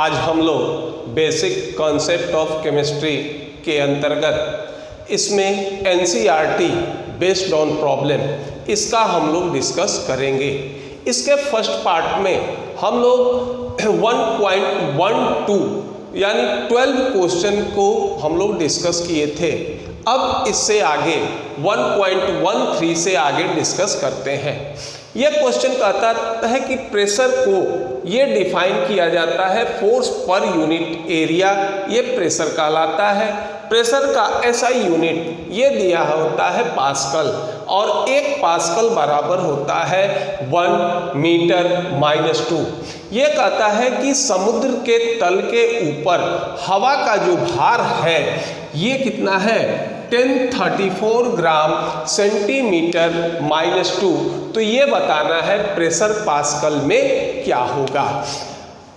आज हम लोग बेसिक कॉन्सेप्ट ऑफ केमिस्ट्री के अंतर्गत इसमें एनसीईआरटी बेस्ड ऑन प्रॉब्लम इसका हम लोग डिस्कस करेंगे। इसके फर्स्ट पार्ट में हम लोग 1.12 यानी 12 क्वेश्चन को हम लोग डिस्कस किए थे। अब इससे आगे 1.13 से आगे डिस्कस करते हैं। यह क्वेश्चन कहता है कि प्रेशर को ये डिफाइन किया जाता है फोर्स पर यूनिट एरिया, ये प्रेशर कहलाता है। प्रेशर का एसआई यूनिट ये दिया होता है पास्कल और 1 पास्कल बराबर होता है 1 मीटर -2। ये कहता है कि समुद्र के तल के ऊपर हवा का जो भार है ये कितना है 1034 ग्राम सेंटीमीटर -2। तो ये बताना है प्रेशर पास्कल में क्या होगा।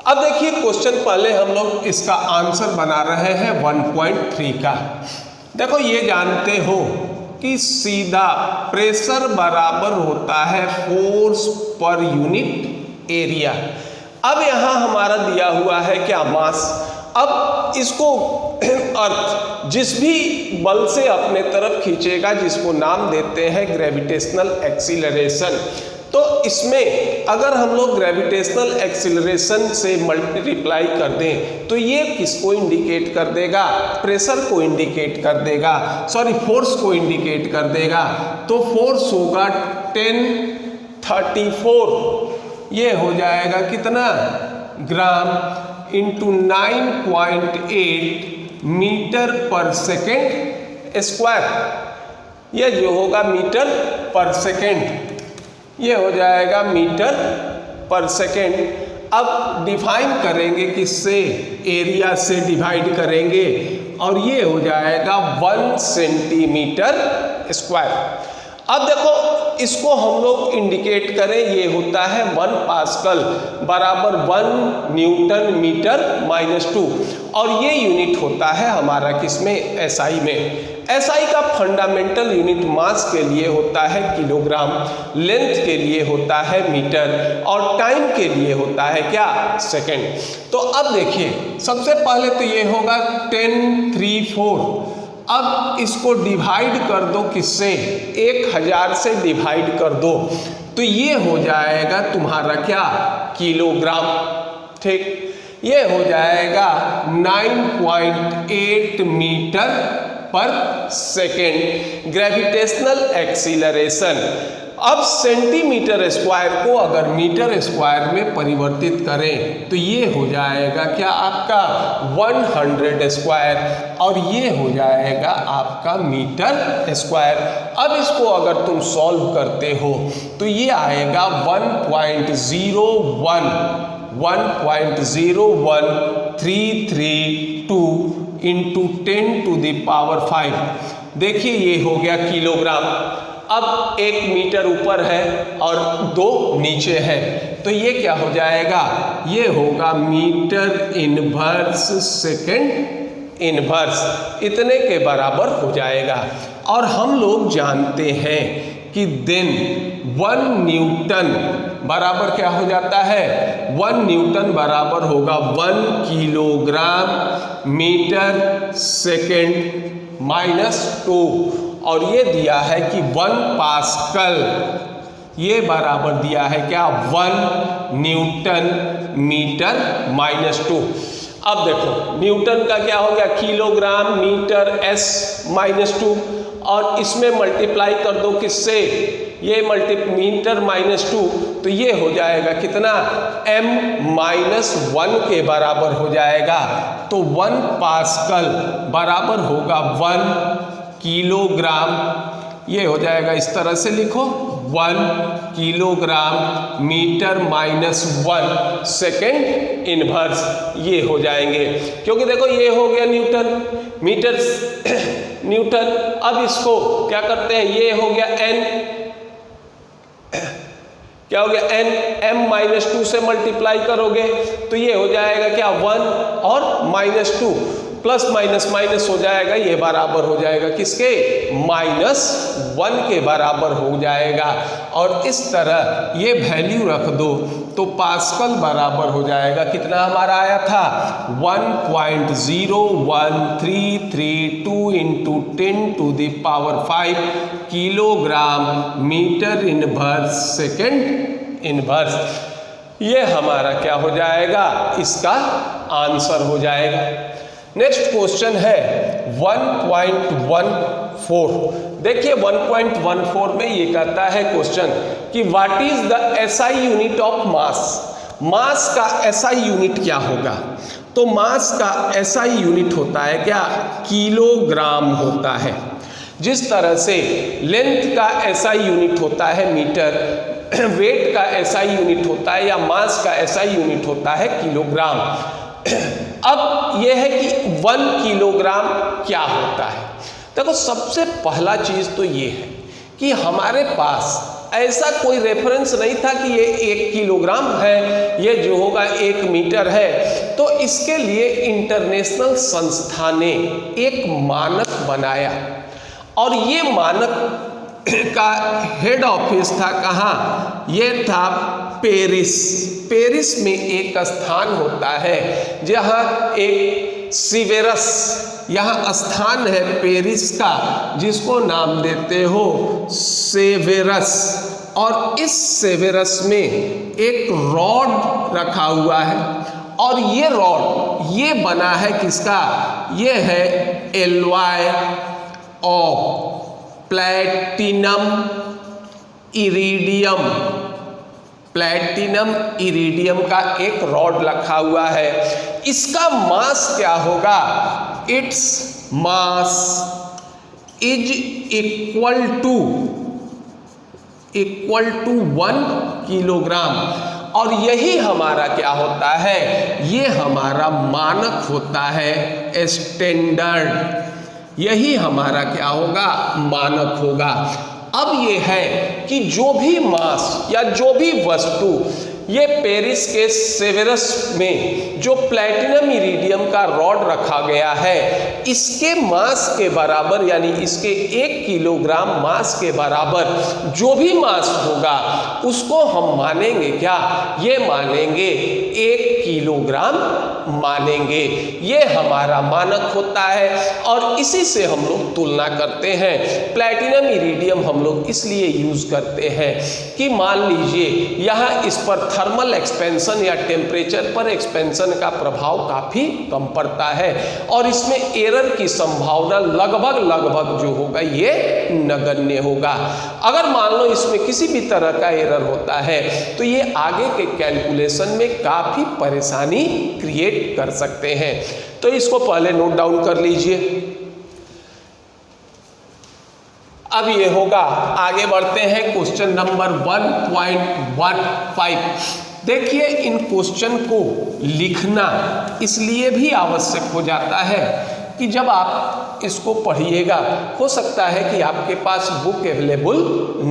अब देखिए क्वेश्चन पहले हम लोग इसका आंसर बना रहे हैं 1.3 का। देखो ये जानते हो कि सीधा प्रेशर बराबर होता है फोर्स पर यूनिट एरिया। अब यहाँ हमारा दिया हुआ है क्या मास। अब इसको अर्थ जिस भी बल से अपने तरफ खींचेगा जिसको नाम देते हैं ग्रेविटेशनल एक्सीलरेशन। तो इसमें अगर हम लोग ग्रेविटेशनल एक्सीलरेशन से मल्टीप्लाई कर दें तो ये किसको इंडिकेट कर देगा, प्रेशर को इंडिकेट कर देगा, सॉरी फोर्स को इंडिकेट कर देगा। तो फोर्स होगा 1034, ये हो जाएगा कितना ग्राम इंटू 9.8 मीटर पर सेकेंड स्क्वायर, ये जो होगा मीटर पर सेकेंड, ये हो जाएगा मीटर पर सेकेंड। अब डिफाइन करेंगे किससे, एरिया से डिवाइड करेंगे और ये हो जाएगा 1 सेंटीमीटर स्क्वायर। अब देखो इसको हम लोग इंडिकेट करें, ये होता है 1 पास्कल बराबर 1 न्यूटन मीटर -2 और ये यूनिट होता है हमारा किसमें, एसआई में। एसआई का फंडामेंटल यूनिट मास के लिए होता है किलोग्राम, लेंथ के लिए होता है मीटर और टाइम के लिए होता है क्या, सेकेंड। तो अब देखिए सबसे पहले तो ये होगा 1034। अब इसको डिवाइड कर दो किससे, 1000 से डिवाइड कर दो तो ये हो जाएगा तुम्हारा क्या, किलोग्राम। ठीक, ये हो जाएगा 9.8 मीटर पर सेकेंड ग्रेविटेशनल एक्सीलरेशन। अब सेंटीमीटर स्क्वायर को अगर मीटर स्क्वायर में परिवर्तित करें तो ये हो जाएगा क्या आपका 100 स्क्वायर और ये हो जाएगा आपका मीटर स्क्वायर। अब इसको अगर तुम सॉल्व करते हो तो ये आएगा 1.01332 इंटू 10⁵। देखिए ये हो गया किलोग्राम। अब 1 मीटर ऊपर है और 2 नीचे है तो ये क्या हो जाएगा, ये होगा मीटर इनवर्स सेकेंड इनवर्स, इतने के बराबर हो जाएगा। और हम लोग जानते हैं कि देन 1 न्यूटन बराबर क्या हो जाता है, 1 न्यूटन बराबर होगा 1 किलोग्राम मीटर सेकेंड -2 और ये दिया है कि 1 पास्कल ये बराबर दिया है क्या, 1 न्यूटन मीटर -2। अब देखो न्यूटन का क्या हो गया, किलोग्राम मीटर s -2 और इसमें मल्टीप्लाई कर दो किससे, ये मीटर -2 तो ये हो जाएगा कितना, m-1 के बराबर हो जाएगा। तो 1 पास्कल बराबर होगा 1 किलोग्राम, ये हो जाएगा इस तरह से लिखो 1 किलोग्राम मीटर -1 सेकेंड इनवर्स, ये हो जाएंगे। क्योंकि देखो ये हो गया न्यूटन मीटर न्यूटन। अब इसको क्या करते हैं, ये हो गया n, क्या हो गया n, m-2 से मल्टीप्लाई करोगे तो ये हो जाएगा क्या 1 और -2 प्लस माइनस माइनस हो जाएगा, ये बराबर हो जाएगा किसके, -1 के बराबर हो जाएगा। और इस तरह ये वैल्यू रख दो तो पास्कल बराबर हो जाएगा, कितना हमारा आया था 1.013332 × 10⁵ kilogram metre inverse second inverse. ये हमारा क्या हो जाएगा, इसका आंसर हो जाएगा। नेक्स्ट क्वेश्चन है 1.14। देखिए 1.14 में ये कहता है क्वेश्चन कि what is the SI unit of mass. Mass का एसआई यूनिट क्या होगा, तो मास का एसआई यूनिट होता है क्या, किलोग्राम होता है। जिस तरह से लेंथ का एसआई यूनिट होता है मीटर, वेट का एसआई यूनिट होता है या मास का एसआई यूनिट होता है किलोग्राम। अब यह है कि 1 किलोग्राम क्या होता है। देखो सबसे पहला चीज तो ये है कि हमारे पास ऐसा कोई रेफरेंस नहीं था कि ये 1 किलोग्राम है, ये जो होगा 1 मीटर है। तो इसके लिए इंटरनेशनल संस्था ने एक मानक बनाया और ये मानक का हेड ऑफिस था कहाँ, ये था पेरिस। पेरिस में एक स्थान होता है जहाँ एक सीवेरस, यहाँ स्थान है पेरिस का जिसको नाम देते हो सेवेरस। और इस सेवेरस में एक रॉड रखा हुआ है और ये रॉड ये बना है किसका, ये है alloy of platinum iridium. Platinum iridium का एक रॉड रखा हुआ है। इसका मास क्या होगा, its mass is equal to 1 kilogram. और यही हमारा क्या होता है, ये हमारा मानक होता है, स्टैंडर्ड। यही हमारा क्या होगा, मानक होगा। अब ये है कि जो भी मास या जो भी वस्तु ये पेरिस के सेवेरस में जो प्लैटिनम इरिडियम का रॉड रखा गया है, इसके मास के बराबर यानी इसके 1 किलोग्राम मास के बराबर जो भी मास होगा उसको हम मानेंगे क्या, ये मानेंगे 1 किलोग्राम मानेंगे। ये हमारा मानक होता है और इसी से हम लोग तुलना करते हैं। प्लैटिनम इरिडियम हम लोग इसलिए यूज करते हैं कि मान लीजिए यहाँ इस पर थर्मल एक्सपेंशन या टेम्परेचर पर एक्सपेंशन का प्रभाव काफ़ी कम पड़ता है और इसमें एरर की संभावना लगभग जो होगा ये नगण्य होगा। अगर मान लो इसमें किसी भी तरह का एरर होता है तो ये आगे के कैलकुलेशन में काफ़ी परेशानी क्रिएट कर सकते हैं। तो इसको पहले नोट डाउन कर लीजिए। अब ये होगा, आगे बढ़ते हैं क्वेश्चन नंबर 1.15। देखिए इन क्वेश्चन को लिखना इसलिए भी आवश्यक हो जाता है कि जब आप इसको पढ़िएगा हो सकता है कि आपके पास बुक अवेलेबल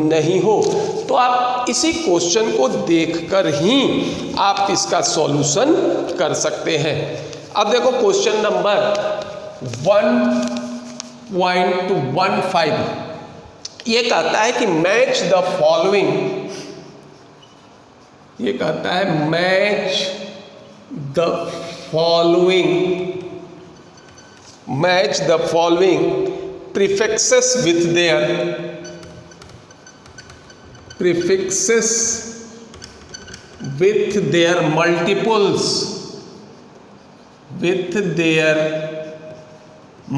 नहीं हो, तो आप इसी क्वेश्चन को देखकर ही आप इसका सॉल्यूशन कर सकते हैं। अब देखो क्वेश्चन नंबर 1.15 ये कहता है कि मैच द फॉलोइंग, ये कहता है match the following prefixes with their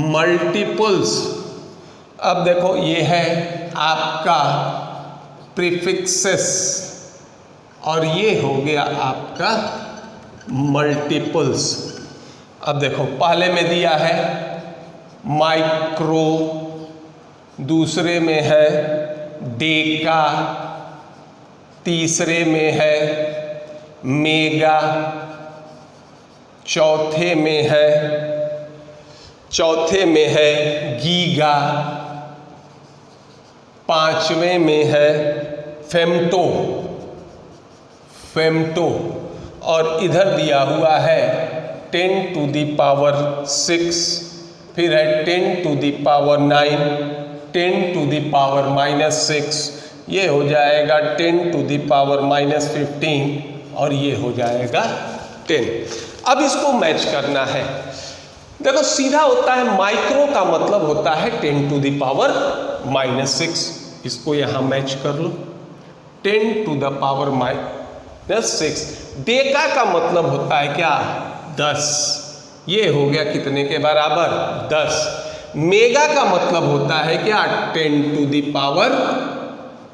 multiples। अब देखो ये है आपका प्रीफिक्सेस और ये हो गया आपका मल्टीपल्स। अब देखो पहले में दिया है माइक्रो, दूसरे में है डेका, तीसरे में है मेगा, चौथे में है गीगा, पांचवें में है फेम्टो और इधर दिया हुआ है 10 टू दी पावर 6, फिर है 10 to the power 9, 10 to the power -6, ये हो जाएगा 10 टू दी पावर -15 और ये हो जाएगा 10। अब इसको मैच करना है। देखो सीधा होता है, माइक्रो का मतलब होता है 10 टू दी पावर -6, इसको यहाँ मैच कर लो 10 टू द पावर -6। डेका का मतलब होता है क्या 10, ये हो गया कितने के बराबर 10। मेगा का मतलब होता है क्या 10 टू दी पावर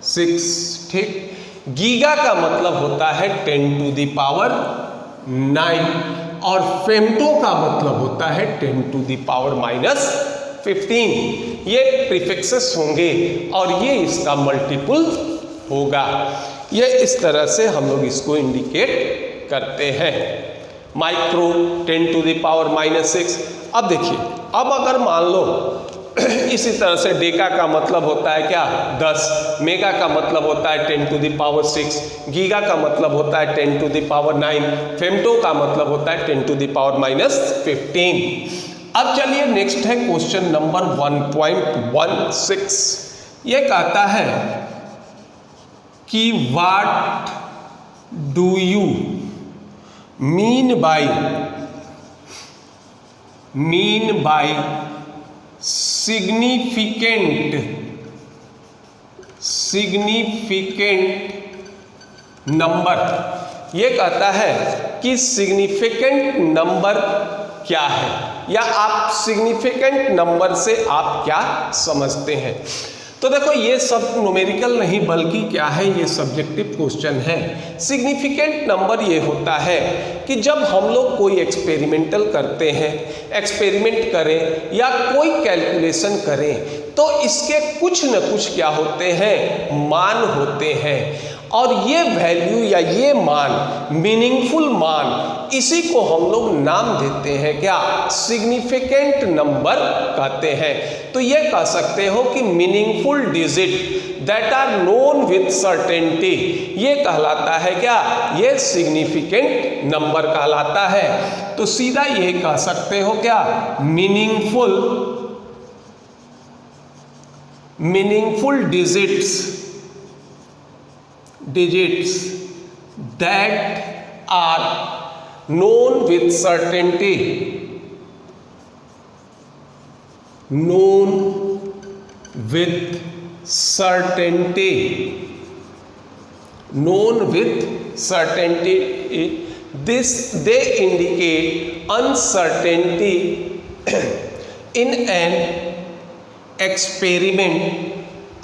6, ठीक। गीगा का मतलब होता है 10 टू दी पावर 9 और फेम्टो का मतलब होता है 10 टू दी पावर -15। ये प्रीफिक्सेस होंगे और ये इसका मल्टीपल होगा। ये इस तरह से हम लोग इसको इंडिकेट करते हैं, माइक्रो 10 टू दी पावर -6। अब देखिए, अब अगर मान लो इसी तरह से डेका का मतलब होता है क्या 10, मेगा का मतलब होता है 10 टू दी पावर 6, गीगा का मतलब होता है 10 टू दी पावर 9, फेम्टो का मतलब होता है 10 टू दी पावर -15। अब चलिए नेक्स्ट है क्वेश्चन नंबर 1.16। ये कहता है कि what do you mean by significant number. ये कहता है कि सिग्निफिकेंट नंबर क्या है, या आप सिग्निफिकेंट नंबर से आप क्या समझते हैं। तो देखो ये सब न्यूमेरिकल नहीं बल्कि क्या है, ये सब्जेक्टिव क्वेश्चन है। सिग्निफिकेंट नंबर ये होता है कि जब हम लोग कोई एक्सपेरिमेंटल करते हैं, एक्सपेरिमेंट करें या कोई कैलकुलेशन करें तो इसके कुछ न कुछ क्या होते हैं, मान होते हैं, और ये वैल्यू या ये मान, मीनिंगफुल मान, इसी को हम लोग नाम देते हैं क्या, सिग्निफिकेंट नंबर कहते हैं। तो ये कह सकते हो कि meaningful digit that are known with certainty, ये कहलाता है क्या, ये सिग्निफिकेंट नंबर कहलाता है। तो सीधा ये कह सकते हो क्या, meaningful digits that are known with certainty, this they indicate uncertainty in an experiment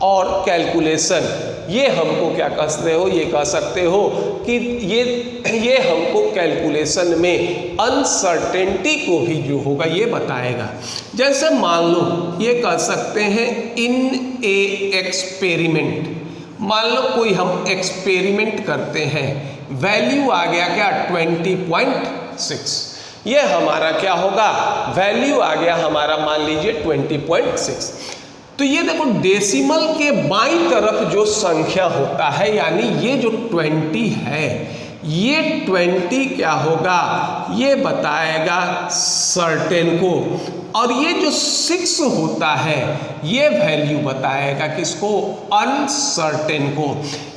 और कैलकुलेशन। ये हमको क्या कहते हो, ये कह सकते हो कि ये हमको कैलकुलेशन में अनसर्टेनिटी को भी जो होगा ये बताएगा। जैसे मान लो ये कह सकते हैं इन ए एक्सपेरिमेंट, मान लो कोई हम एक्सपेरिमेंट करते हैं, वैल्यू आ गया क्या 20.6, ये हमारा क्या होगा, वैल्यू आ गया हमारा मान लीजिए 20.6। तो ये देखो डेसिमल के बाईं तरफ जो संख्या होता है, यानी ये जो 20 है, ये 20 क्या होगा, ये बताएगा सर्टेन को, और ये जो 6 होता है ये वैल्यू बताएगा किसको, अनसर्टेन को।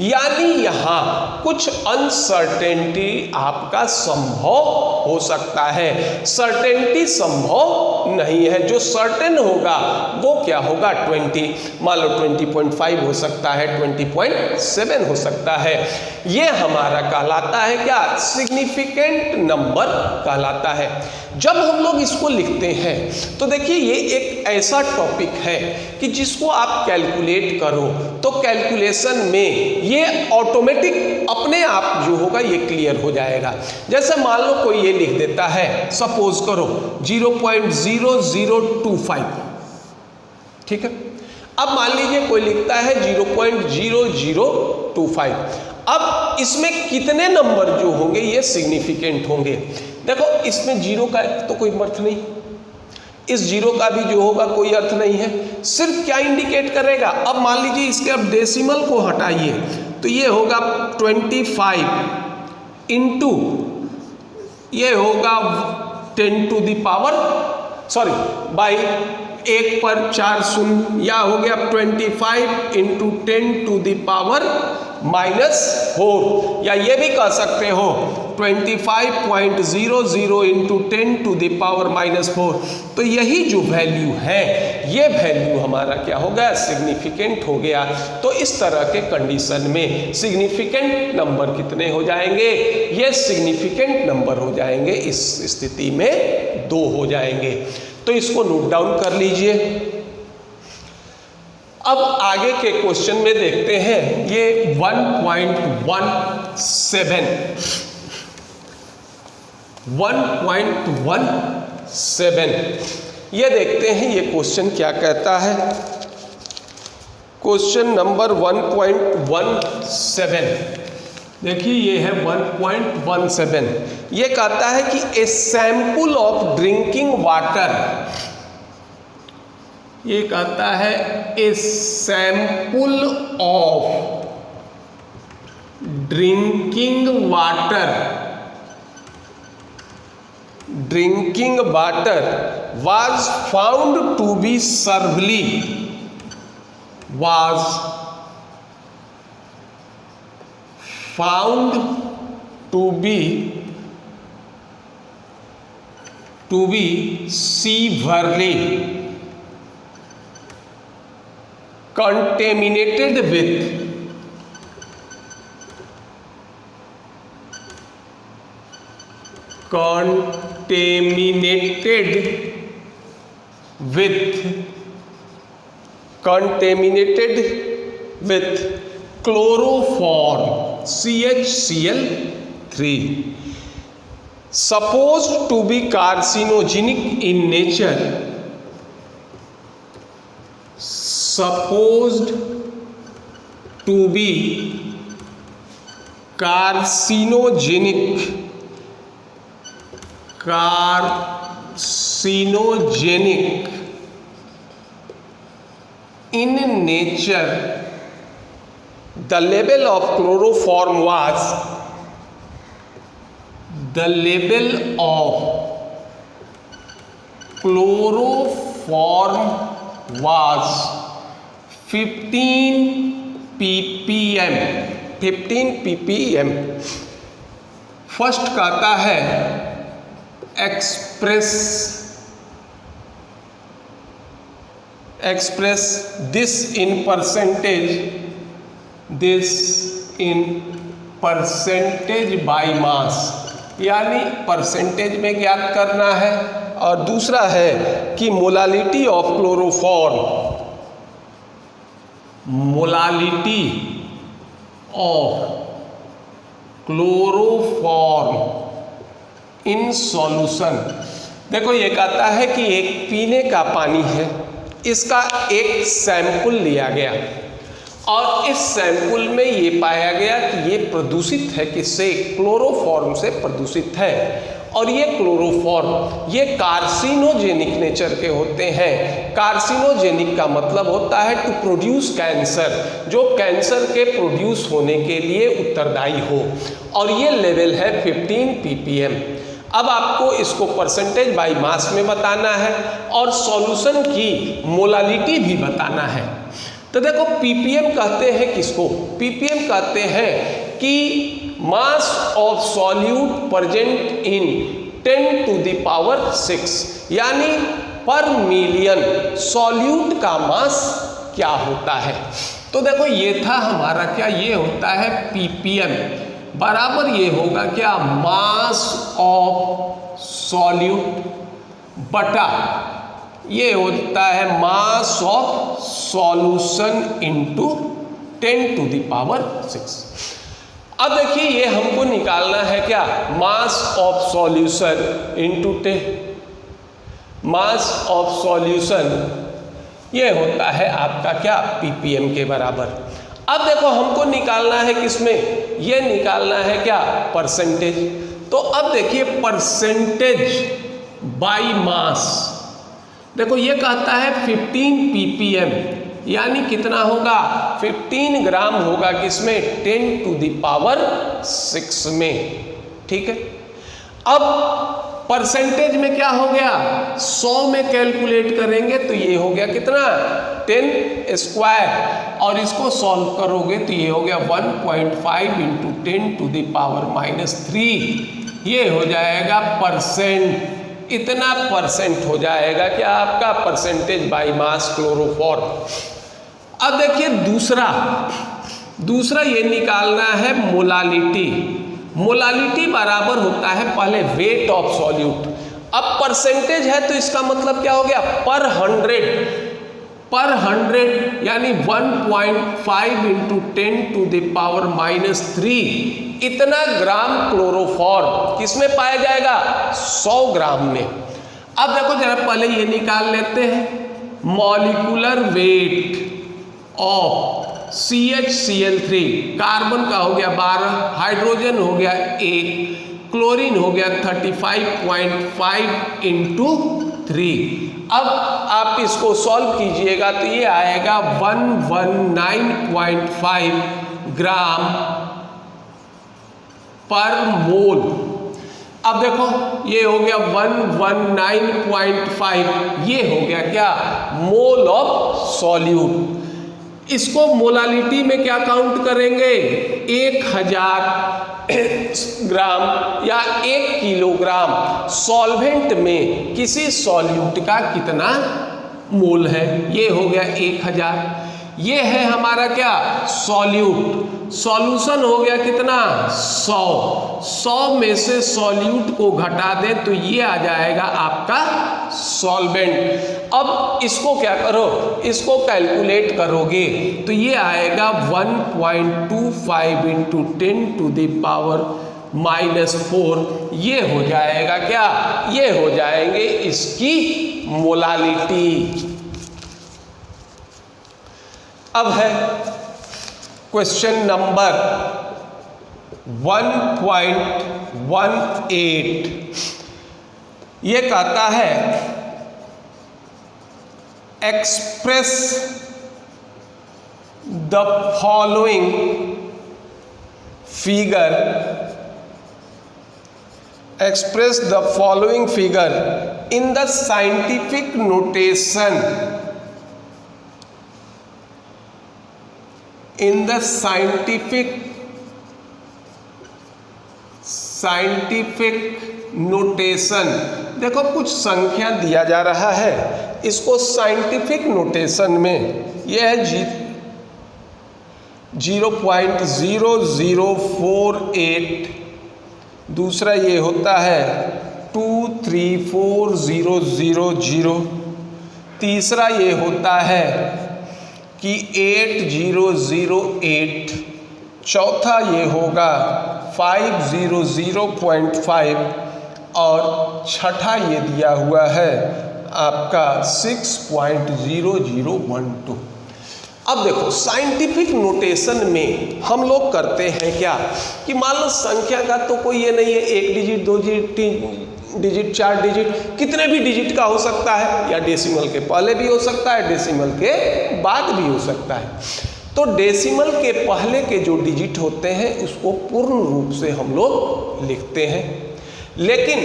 यानी यहाँ कुछ अनसर्टेनिटी आपका संभव हो सकता है, सर्टेनिटी संभव नहीं है। जो सर्टेन होगा वो क्या होगा 20, मान लो 20.5 हो सकता है, 20.7 हो सकता है। ये हमारा कहलाता है क्या, सिग्निफिकेंट नंबर कहलाता है। जब हम लोग इसको लिखते हैं तो देखिए ये एक ऐसा टॉपिक है कि जिसको आप कैलकुलेट करो तो कैलकुलेशन में ये ऑटोमेटिक अपने आप जो होगा ये क्लियर हो जाएगा। जैसे मान लो कोई ये लिख देता है, सपोज करो 0.0025, ठीक है। अब मान लीजिए कोई लिखता है 0.0025। अब इसमें कितने नंबर जो होंगे ये सिग्निफिकेंट होंगे। देखो इसमें जीरो का तो कोई अर्थ नहीं, इस जीरो का भी जो होगा कोई अर्थ नहीं है, सिर्फ क्या इंडिकेट करेगा। अब मान लीजिए इसके अब डेसिमल को हटाइए तो ये होगा 25 इंटू ये होगा 10 to the power sorry by 1 पर 4 शून्य, या हो गया 25 इंटू 10 टू द पावर -4, या ये भी कह सकते हो 25.00 इंटू 10 टू द पावर -4। तो यही जो वैल्यू है, ये वैल्यू हमारा क्या हो गया, सिग्निफिकेंट हो गया। तो इस तरह के कंडीशन में सिग्निफिकेंट नंबर कितने हो जाएंगे, ये सिग्निफिकेंट नंबर हो जाएंगे, इस स्थिति में 2 हो जाएंगे। तो इसको नोट डाउन कर लीजिए। अब आगे के क्वेश्चन में देखते हैं, ये 1.17 ये देखते हैं ये क्वेश्चन क्या कहता है। क्वेश्चन नंबर 1.17 देखिए, ये है 1.17। ये कहता है कि a sample of drinking water, ये कहता है a sample of drinking water was found to be severely contaminated with chloroform CHCl3, supposed to be carcinogenic in nature, supposed to be carcinogenic in nature. The level of chloroform was 15 ppm। First कहता है express this in percentage by mass, यानी percentage में ज्ञात करना है। और दूसरा है कि molality of chloroform in solution. देखो ये कहता है कि एक पीने का पानी है, इसका एक सैंपल लिया गया और इस सैंपल में ये पाया गया कि ये प्रदूषित है, किससे, क्लोरोफॉर्म से प्रदूषित है। और ये क्लोरोफॉर्म ये कार्सिनोजेनिक नेचर के होते हैं। कार्सिनोजेनिक का मतलब होता है टू प्रोड्यूस कैंसर, जो कैंसर के प्रोड्यूस होने के लिए उत्तरदायी हो। और ये लेवल है 15 ppm। अब आपको इसको परसेंटेज बाय मास में बताना है और सॉल्यूशन की मोलालिटी भी बताना है। तो देखो ppm कहते हैं किसको, ppm कहते हैं कि mass of solute present in 10 to the power 6, यानी पर मिलियन सॉल्यूट का मास क्या होता है। तो देखो ये था हमारा क्या, ये होता है ppm बराबर ये होगा क्या, मास ऑफ सॉल्यूट बटा ये होता है mass of solution into 10 to the power 6। अब देखिए ये हमको निकालना है क्या, mass of solution into 10, mass of solution ये होता है आपका क्या, ppm के बराबर। अब देखो हमको निकालना है किसमें, ये निकालना है क्या, परसेंटेज। तो अब देखिए परसेंटेज बाय मास, देखो ये कहता है 15 ppm, यानी कितना होगा, 15 ग्राम होगा किसमें, 10 टू द पावर 6 में। ठीक है, अब परसेंटेज में क्या हो गया, 100 में कैलकुलेट करेंगे तो ये हो गया कितना 10 स्क्वायर, और इसको सॉल्व करोगे तो ये हो गया 1.5 इंटू 10 टू द पावर -3, ये हो जाएगा परसेंट। इतना परसेंट हो जाएगा कि आपका परसेंटेज बाय मास क्लोरोफॉर्म। अब देखिए दूसरा ये निकालना है मोलालिटी। मोलालिटी बराबर होता है पहले वेट ऑफ सॉल्यूट। अब परसेंटेज है तो इसका मतलब क्या हो गया, पर 100 यानी 1.5 इंटू 10 टू द पावर -3 इतना ग्राम क्लोरोफॉर्म किसमें पाया जाएगा, 100 ग्राम में। अब देखो जरा पहले ये निकाल लेते हैं, molecular weight of CHCl3, carbon का हो गया 12, हाइड्रोजन हो गया 1, क्लोरीन हो गया 35.5 इंटू 3। अब आप इसको सॉल्व कीजिएगा तो ये आएगा 119.5 ग्राम पर मोल। अब देखो ये हो गया 119.5, ये हो गया क्या, मोल ऑफ सॉल्यूट। इसको मोलालिटी में क्या काउंट करेंगे, 1000 ग्राम या 1 किलोग्राम सॉल्वेंट में किसी सॉल्यूट का कितना मोल है, ये हो गया 1000। ये है हमारा क्या, सॉल्यूट। सॉल्यूशन हो गया कितना, 100 में से सॉल्यूट को घटा दें तो ये आ जाएगा आपका सॉल्वेंट। अब इसको क्या करो, इसको कैलकुलेट करोगे तो ये आएगा 1.25 इंटू 10 टू द पावर -4, ये हो जाएगा क्या, ये हो जाएंगे इसकी मोलालिटी। अब है क्वेश्चन नंबर 1.18। ये कहता है express the following figure, express the following figure in the scientific notation, in the scientific notation। देखो कुछ संख्या दिया जा रहा है, इसको साइंटिफिक नोटेशन में यह है 0.0048, दूसरा ये होता है 234000, तीसरा ये होता है कि 8008, चौथा ये होगा 500.5 और छठा ये दिया हुआ है आपका 6.0012। अब देखो साइंटिफिक नोटेशन में हम लोग करते हैं क्या कि मान लो संख्या का तो कोई ये नहीं है, 1 डिजिट 2 डिजिट 3 डिजिट 4 डिजिट कितने भी डिजिट का हो सकता है, या डेसिमल के पहले भी हो सकता है, डेसिमल के बाद भी हो सकता है। तो डेसिमल के पहले के जो डिजिट होते हैं उसको पूर्ण रूप से हम लोग लिखते हैं, लेकिन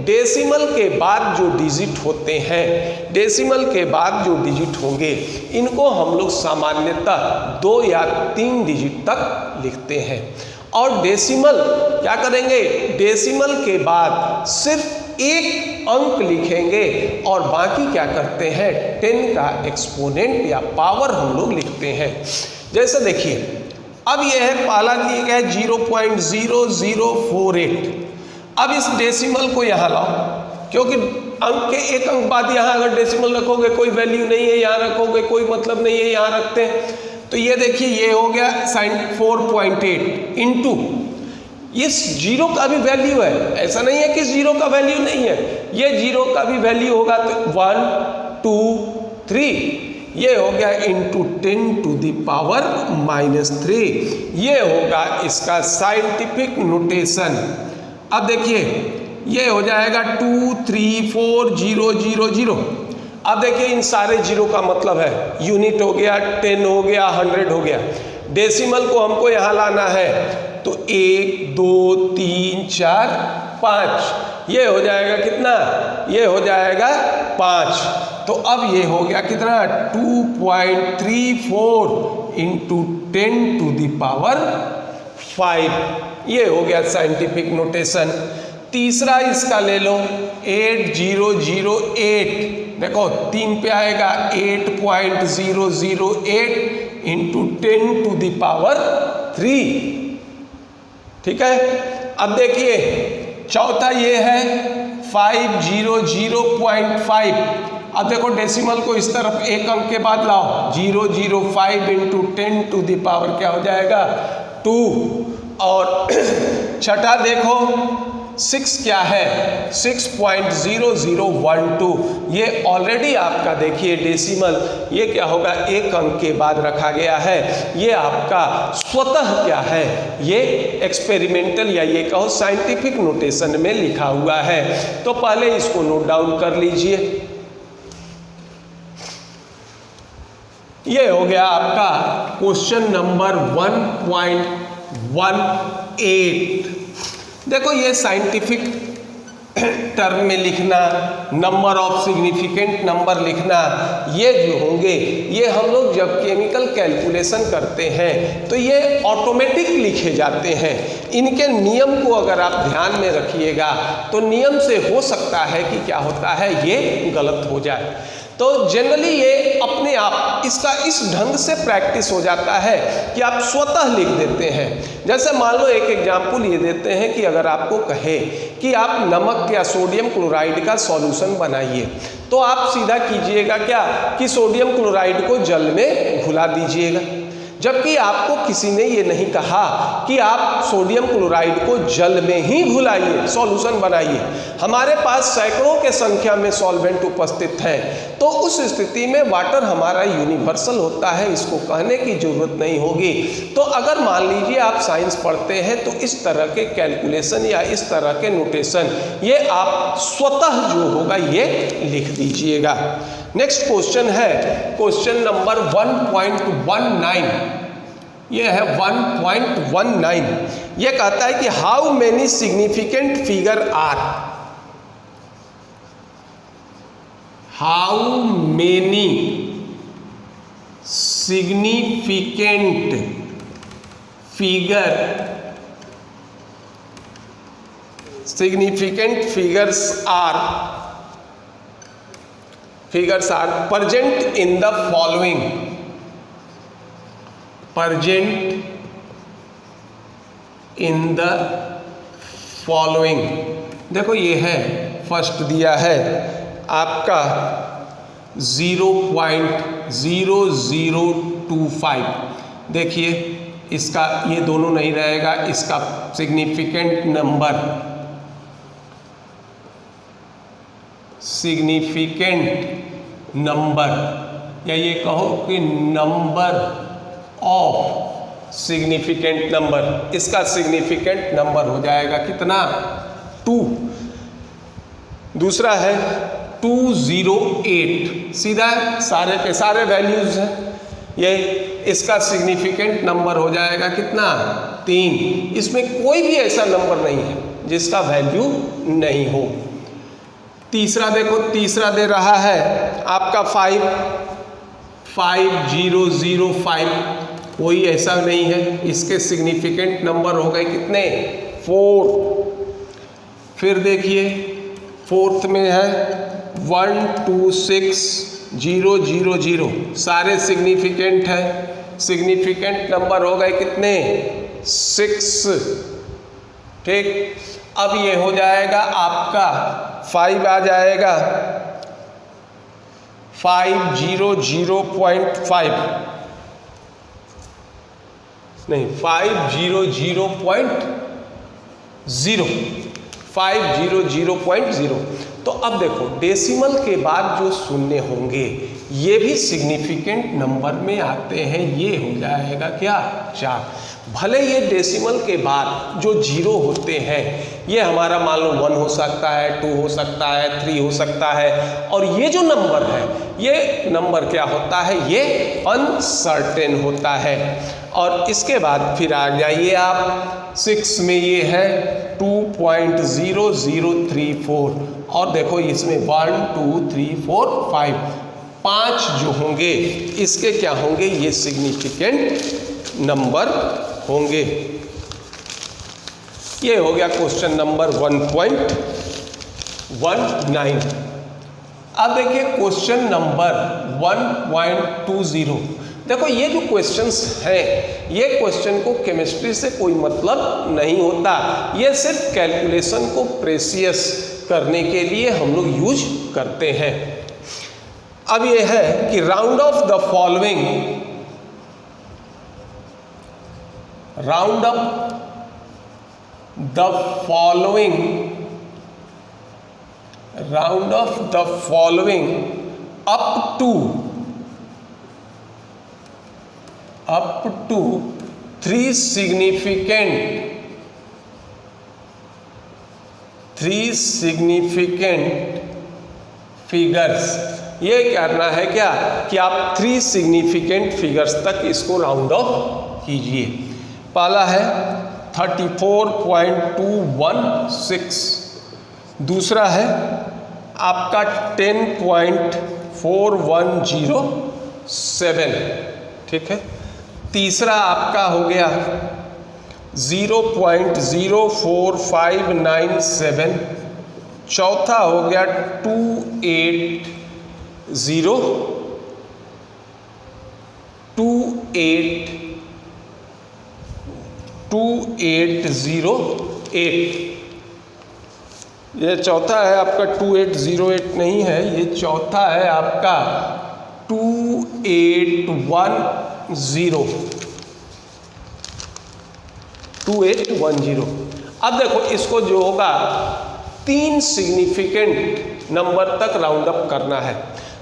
डेसिमल के बाद जो डिजिट होते हैं, डेसिमल के बाद जो डिजिट होंगे इनको हम लोग सामान्यतः 2 या 3 डिजिट तक लिखते हैं। और डेसिमल क्या करेंगे, डेसिमल के बाद सिर्फ 1 अंक लिखेंगे और बाकी क्या करते हैं 10 का एक्सपोनेंट या पावर हम लोग लिखते हैं। जैसे देखिए अब यह है पहला दिया गया है 0.0048। अब इस डेसिमल को यहाँ लाओ, क्योंकि अंक के 1 अंक बाद यहाँ अगर डेसिमल रखोगे कोई वैल्यू नहीं है, यहाँ रखोगे कोई मतलब नहीं है, यहाँ रखते हैं तो ये देखिए ये हो गया 4.8 इंटू इस 0 का भी वैल्यू है, ऐसा नहीं है कि 0 का वैल्यू नहीं है, ये 0 का भी वैल्यू होगा तो 1 2 3 ये हो गया इंटू 10 टू द पावर -3, ये होगा इसका साइंटिफिक नोटेशन। अब देखिए ये हो जाएगा 234000। अब देखिए इन सारे 0 का मतलब है यूनिट हो गया, 10 हो गया, 100 हो गया। डेसिमल को हमको यहाँ लाना है तो 1 2 3 4 5, ये हो जाएगा कितना, ये हो जाएगा 5। तो अब ये हो गया कितना 2.34 इंटू 10⁵, ये हो गया साइंटिफिक नोटेशन। तीसरा इसका ले लो 8008, देखो 3 पे आएगा 8.008 इंटू 10⁻3, ठीक है। अब देखिए चौथा ये है 500.5। अब देखो डेसिमल को इस तरफ एक अंक के बाद लाओ, 005 इंटू 10⁻, क्या हो जाएगा 2। और छठा देखो 6 क्या है, 6.0012, ये ऑलरेडी आपका देखिए डेसिमल, ये क्या होगा एक अंक के बाद रखा गया है, ये आपका स्वतः क्या है, ये एक्सपेरिमेंटल या ये कहो साइंटिफिक नोटेशन में लिखा हुआ है। तो पहले इसको नोट डाउन कर लीजिए। ये हो गया आपका क्वेश्चन नंबर 1.18। देखो ये साइंटिफिक टर्म में लिखना, नंबर ऑफ सिग्निफिकेंट नंबर लिखना, ये जो होंगे ये हम लोग जब केमिकल कैलकुलेशन करते हैं तो ये ऑटोमेटिक लिखे जाते हैं। इनके नियम को अगर आप ध्यान में रखिएगा तो नियम से हो सकता है कि क्या होता है, ये गलत हो जाए। तो जनरली ये अपने आप इसका इस ढंग से प्रैक्टिस हो जाता है कि आप स्वतः लिख देते हैं। जैसे मान लो एक एग्जाम्पल ये देते हैं कि अगर आपको कहे कि आप नमक या सोडियम क्लोराइड का सॉल्यूशन बनाइए, तो आप सीधा कीजिएगा क्या कि सोडियम क्लोराइड को जल में घुला दीजिएगा। जबकि आपको किसी ने ये नहीं कहा कि आप सोडियम क्लोराइड को जल में ही घुलाइए, सॉल्यूशन बनाइए। हमारे पास सैकड़ों के संख्या में सॉल्वेंट उपस्थित हैं, तो उस स्थिति में वाटर हमारा यूनिवर्सल होता है, इसको कहने की जरूरत नहीं होगी। तो अगर मान लीजिए आप साइंस पढ़ते हैं तो इस तरह के कैलकुलेशन या इस तरह के नोटेशन ये आप स्वतः जो होगा ये लिख दीजिएगा। नेक्स्ट क्वेश्चन है क्वेश्चन नंबर 1.19। ये है 1.19। ये कहता है कि how many significant figure are, how many significant figures are present in the following, देखो ये है फर्स्ट दिया है आपका 0.0025। देखिए इसका ये दोनों नहीं रहेगा, इसका सिग्निफिकेंट नंबर या ये कहो कि नंबर ऑफ सिग्निफिकेंट नंबर, इसका सिग्निफिकेंट नंबर हो जाएगा कितना 2। दूसरा है 208, सीधा सारे के सारे वैल्यूज हैं ये, इसका सिग्निफिकेंट नंबर हो जाएगा कितना 3। इसमें कोई भी ऐसा नंबर नहीं है जिसका वैल्यू नहीं हो। तीसरा देखो, तीसरा दे रहा है आपका 5005, कोई ऐसा नहीं है, इसके सिग्निफिकेंट नंबर हो गए कितने 4। फिर देखिए फोर्थ में है 126000, सारे सिग्निफिकेंट है, सिग्निफिकेंट नंबर हो गए कितने 6। ठीक, अब ये हो जाएगा आपका 5 आ जाएगा 500.5 नहीं 500.0। तो अब देखो डेसिमल के बाद जो शून्य होंगे ये भी सिग्निफिकेंट नंबर में आते हैं, ये हो जाएगा क्या 4। भले ये डेसिमल के बाद जो जीरो होते हैं ये हमारा मान लो 1 हो सकता है, 2 हो सकता है, 3 हो सकता है, और ये जो नंबर है ये नंबर क्या होता है, ये अनसर्टेन होता है। और इसके बाद फिर आ जाइए आप 6 में, ये है 2.0034 और देखो इसमें 1 2 3 4 5 5 जो होंगे इसके क्या होंगे, ये सिग्निफिकेंट नंबर होंगे। ये हो गया क्वेश्चन नंबर 1.19। अब देखिए क्वेश्चन नंबर 1.20। देखो ये जो क्वेश्चंस हैं, ये क्वेश्चन को केमिस्ट्री से कोई मतलब नहीं होता, ये सिर्फ कैलकुलेशन को प्रेसियस करने के लिए हम लोग यूज करते हैं। अब ये है कि round of the following, round up the following, round of the following up to 3 significant figures. ये करना है क्या कि आप 3 सिग्निफिकेंट फिगर्स तक इसको राउंड ऑफ कीजिए। पहला है 34.216, दूसरा है आपका 10.4107, ठीक है। तीसरा आपका हो गया 0.04597, चौथा हो गया 2808, ये चौथा है आपका 2808 नहीं है, ये चौथा है आपका 2810। अब देखो इसको जो होगा 3 सिग्निफिकेंट नंबर तक राउंड अप करना है।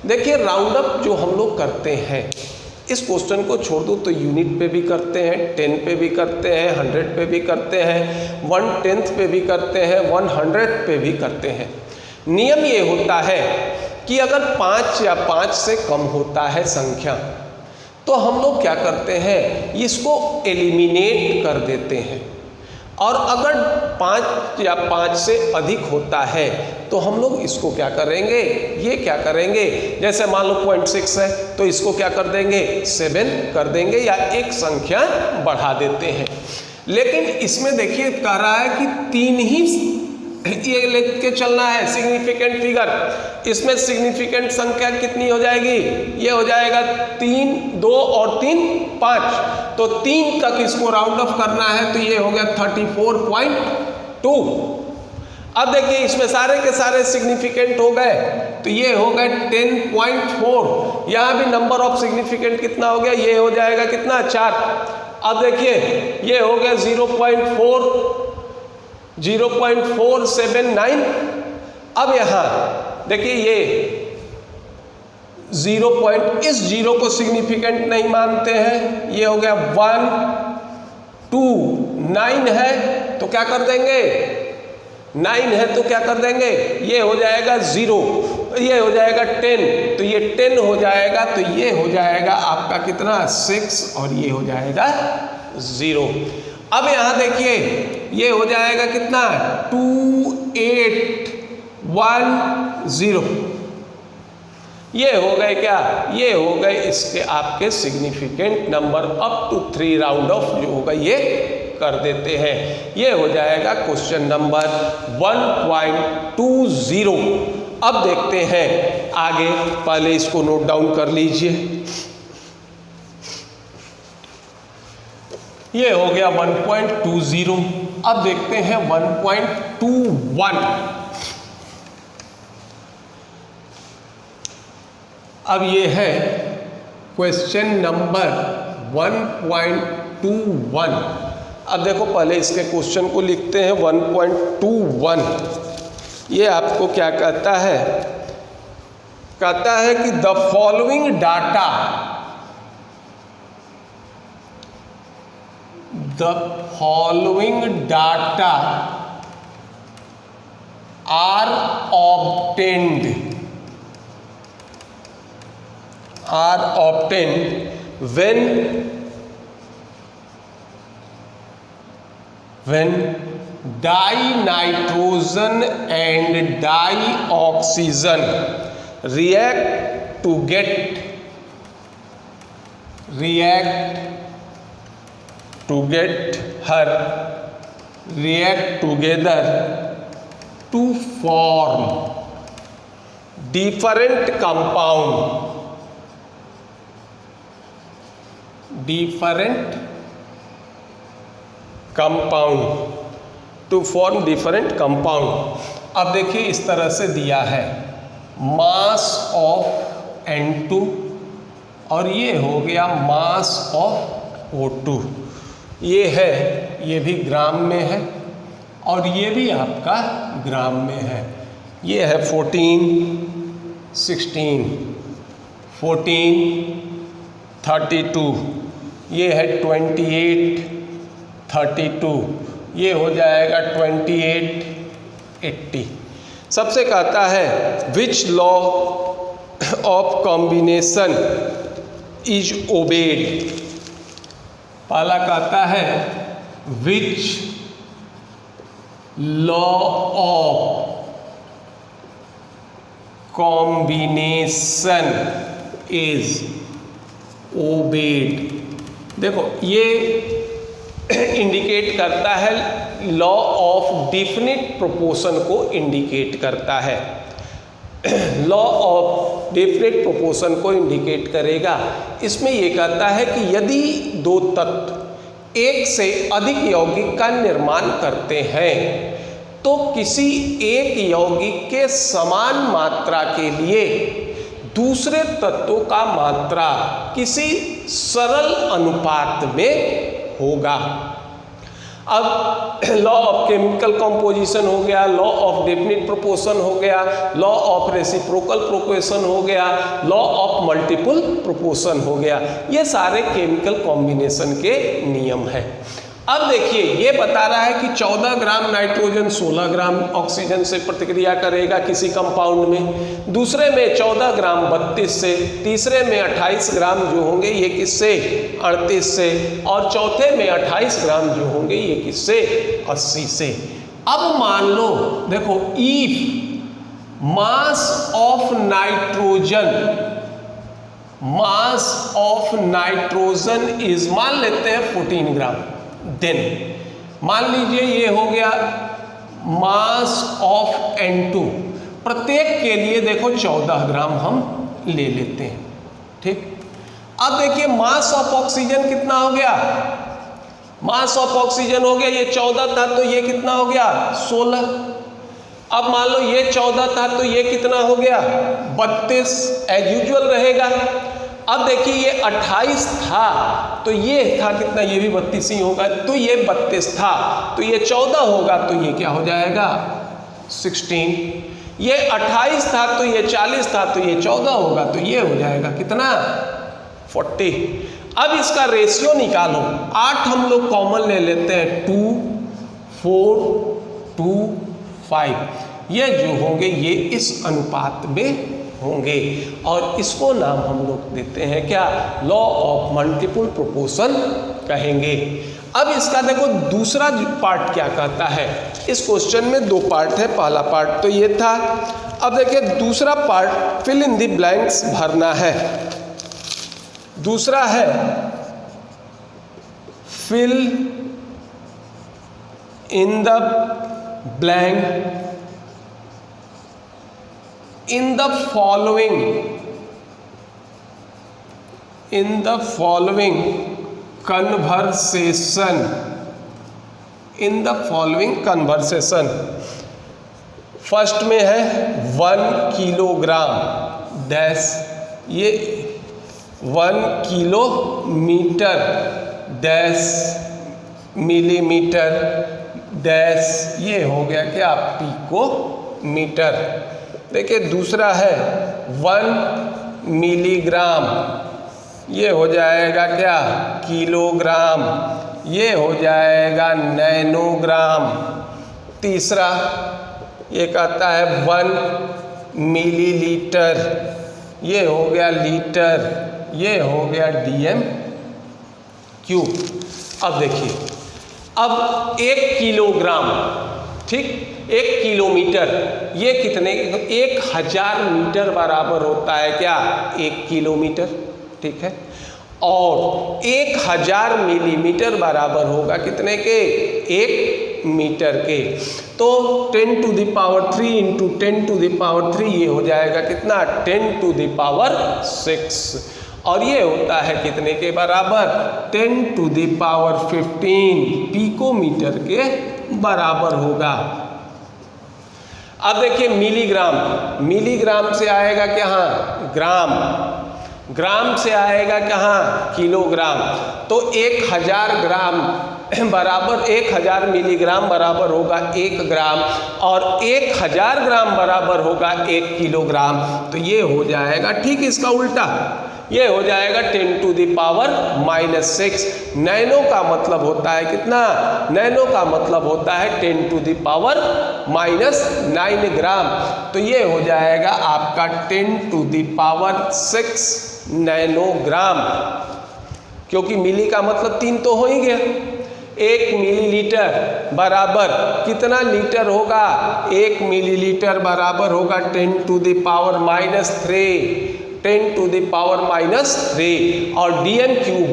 देखिए राउंड अप जो हम लोग करते हैं, इस क्वेश्चन को छोड़ दो तो यूनिट पे भी करते हैं, 10 पे भी करते हैं, 100 पे भी करते हैं, 1/10 पे भी करते हैं, 100 पे भी करते हैं। नियम ये होता है कि अगर 5 या 5 से कम होता है संख्या, तो हम लोग क्या करते हैं, इसको एलिमिनेट कर देते हैं। और अगर 5 या 5 से अधिक होता है तो हम लोग इसको क्या करेंगे, ये क्या करेंगे, जैसे मान लो 0.6 है तो इसको क्या कर देंगे, 7 कर देंगे या एक संख्या बढ़ा देते हैं। लेकिन इसमें देखिए कह रहा है कि 3 ही ये लेके चलना है सिग्निफिकेंट फिगर। इसमें सिग्निफिकेंट संख्या कितनी हो जाएगी, ये हो जाएगा 3, 2 और 3 5, तो 3 तक इसको राउंड ऑफ करना है, तो ये हो गया 34.2। अब देखिए इसमें सारे के सारे सिग्निफिकेंट हो गए, तो ये हो गए 10.4। यहाँ भी नंबर ऑफ सिग्निफिकेंट कितना हो गया, ये हो जाएगा कितना, 4। अब देखिए ये हो गया 0.479। अब यहाँ देखिए ये 0. इस 0 को सिग्निफिकेंट नहीं मानते हैं, ये हो गया 1 2 9 है तो क्या कर देंगे, 9 है तो क्या कर देंगे, ये हो जाएगा 0, ये हो जाएगा 10, तो ये 10 हो जाएगा, तो ये हो जाएगा आपका कितना 6 और ये हो जाएगा 0। अब यहाँ देखिए ये हो जाएगा कितना 2810। ये हो गए क्या, ये हो गए इसके आपके significant number. Up to 3 round off जो होगा ये कर देते हैं। ये हो जाएगा क्वेश्चन नंबर 1.20। अब देखते हैं आगे, पहले इसको नोट डाउन कर लीजिए। ये हो गया 1.20। अब देखते हैं 1.21। अब ये है क्वेश्चन नंबर 1.21। अब देखो पहले इसके क्वेश्चन को लिखते हैं 1.21। ये आपको क्या कहता है, कहता है कि the following data, the following data are obtained are obtained when dinitrogen and dioxygen react together to form different compound to form different compound। अब देखिए इस तरह से दिया है मास ऑफ N2 और ये हो गया मास ऑफ O2, ये है, ये भी ग्राम में है और ये भी आपका ग्राम में है। ये है 14, 16, 14, 32, ये है 28, 32, ये हो जाएगा 28, 80। सबसे कहता है which law of combination is obeyed. पहला कहता है which law of combination is obeyed. देखो ये इंडिकेट करता है लॉ ऑफ डेफिनिट प्रोपोर्शन को इंडिकेट करता है। लॉ ऑफ डेफिनिट प्रोपोर्शन को इंडिकेट करेगा। इसमें यह कहता है कि यदि दो तत्व एक से अधिक यौगिक का निर्माण करते हैं तो किसी एक यौगिक के समान मात्रा के लिए दूसरे तत्वों का मात्रा किसी सरल अनुपात में होगा। अब लॉ ऑफ केमिकल कंपोजिशन हो गया, लॉ ऑफ डेफिनिट प्रोपोर्शन हो गया, लॉ ऑफ रेसिप्रोकल प्रोपोर्शन हो गया, लॉ ऑफ मल्टीपल प्रोपोर्शन हो गया। ये सारे केमिकल कॉम्बिनेशन के नियम है। अब देखिए ये बता रहा है कि 14 ग्राम नाइट्रोजन 16 ग्राम ऑक्सीजन से प्रतिक्रिया करेगा किसी कंपाउंड में, दूसरे में 14 ग्राम 32 से, तीसरे में 28 ग्राम जो होंगे ये किससे 38 से, और चौथे में 28 ग्राम जो होंगे ये किससे 80 से। अब मान लो देखो if mass of nitrogen is, मान लेते हैं 14 ग्राम, देन मान लीजिए ये हो गया मास ऑफ N2, प्रत्येक के लिए देखो 14 ग्राम हम ले लेते हैं, ठीक। अब देखिए मास ऑफ ऑक्सीजन कितना हो गया, मास ऑफ ऑक्सीजन हो गया ये 14 था तो ये कितना हो गया 16। अब मान लो ये 14 था तो ये कितना हो गया 32, एज यूजुअल रहेगा। अब देखिए ये 28 था तो ये था कितना, ये भी 32 ही होगा, तो ये 32 था तो ये 14 होगा तो ये क्या हो जाएगा 16। ये 28 था तो ये 40 था तो ये 14 होगा तो ये हो जाएगा कितना 40। अब इसका रेशियो निकालो, 8 हम लोग कॉमन ले लेते हैं, 2, 4, 2, 5, ये जो होंगे ये इस अनुपात में होंगे और इसको नाम हम लोग देते हैं क्या, लॉ ऑफ मल्टीपल प्रोपोर्शन कहेंगे। अब इसका देखो दूसरा पार्ट क्या कहता है, इस क्वेश्चन में 2 पार्ट है, पहला पार्ट तो ये था। अब देखिए दूसरा part fill in the blanks भरना है। दूसरा है fill in the blank in the following conversation। First में है 1 किलोग्राम डैश, ये 1 किलोमीटर डैश मिलीमीटर डैश, ये हो गया क्या पिकोमीटर। देखिए दूसरा है 1 मिलीग्राम, ये हो जाएगा क्या किलोग्राम, ये हो जाएगा नैनोग्राम। तीसरा ये कहता है 1 मिलीलीटर, ये हो गया लीटर, ये हो गया dm क्यूब। अब देखिए, अब 1 किलोग्राम, ठीक, 1 किलोमीटर, ये कितने, 1000 मीटर बराबर होता है क्या, 1 किलोमीटर, ठीक है। और 1000 मिलीमीटर बराबर होगा कितने के, 1 मीटर के। तो 10 to the power 3 into 10 to the power 3 ये हो जाएगा कितना, 10 टू द पावर 6। और ये होता है कितने के बराबर, 10 टू द पावर 15 पिकोमीटर के बराबर होगा। अब देखिए मिलीग्राम, मिलीग्राम से आएगा कहाँ, ग्राम, ग्राम से आएगा कहाँ, किलोग्राम। तो 1000 ग्राम बराबर 1000 मिलीग्राम बराबर होगा 1 ग्राम, और 1000 ग्राम बराबर होगा 1 किलोग्राम। तो ये हो जाएगा, ठीक, इसका उल्टा, ये हो जाएगा 10 टू द पावर -6। नैनो का मतलब होता है कितना, नैनो का मतलब होता है 10 टू द पावर -9 ग्राम। तो ये हो जाएगा आपका 10 टू द पावर 6 नैनोग्राम, क्योंकि मिली का मतलब 3 तो हो ही गया। 1 मिलीलीटर बराबर कितना लीटर होगा, 1 मिलीलीटर बराबर होगा 10 to the power -3, 10 to the power -3। और डीएम क्यूब,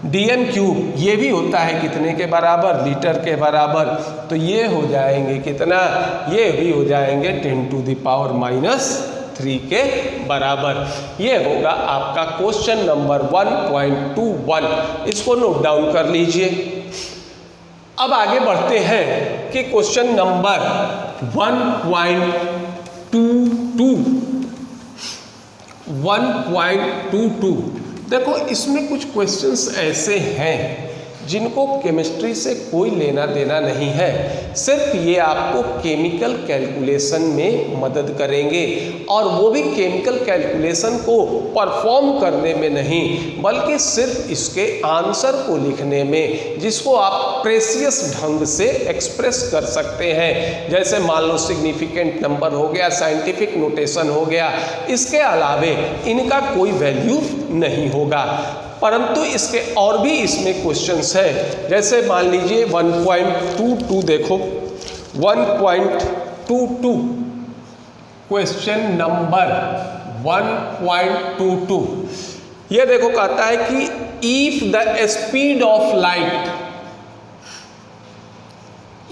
डीएम क्यूब ये भी होता है कितने के बराबर, लीटर के बराबर। तो ये हो जाएंगे कितना, ये भी हो जाएंगे 10 टू द पावर -3 के बराबर। ये होगा आपका क्वेश्चन नंबर 1.21। इसको नोट डाउन कर लीजिए। अब आगे बढ़ते हैं कि क्वेश्चन नंबर 1.22। देखो इसमें कुछ क्वेश्चंस ऐसे हैं जिनको केमिस्ट्री से कोई लेना देना नहीं है, सिर्फ ये आपको केमिकल कैलकुलेशन में मदद करेंगे, और वो भी केमिकल कैलकुलेशन को परफॉर्म करने में नहीं, बल्कि सिर्फ इसके आंसर को लिखने में, जिसको आप प्रेसियस ढंग से एक्सप्रेस कर सकते हैं। जैसे मान लो सिग्निफिकेंट नंबर हो गया, साइंटिफिक नोटेशन हो गया, इसके अलावे इनका कोई वैल्यू नहीं होगा। परंतु इसके और भी इसमें क्वेश्चंस है, जैसे मान लीजिए 1.22, देखो 1.22, क्वेश्चन नंबर 1.22, ये देखो कहता है कि if the speed of light,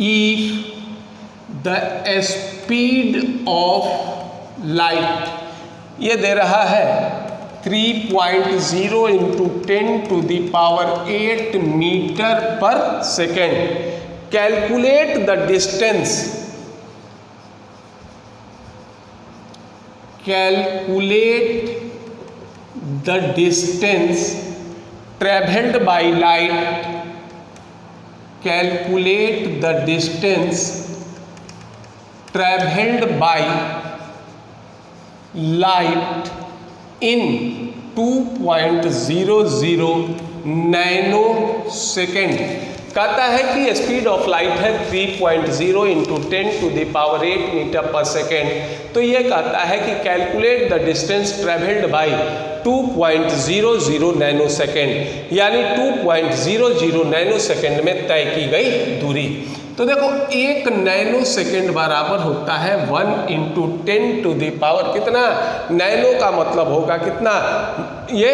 if the speed of light, ये दे रहा है 3.0 into 10 to the power 8 metre पर second. Calculate the distance, calculate the distance travelled by light, calculate the distance travelled by light in 2.00 nanosecond. कहता है कि speed of light है 3.0 into 10 to the power 8 metre पर second. तो ये कहता है कि calculate the distance travelled bye 2.00 nano second, यानी 2.00 नैनो सेकेंड में तय की गई दूरी। तो देखो 1 नैनो सेकेंड बराबर होता है 1 इंटू 10 टू द पावर कितना, नैनो का मतलब होगा कितना, ये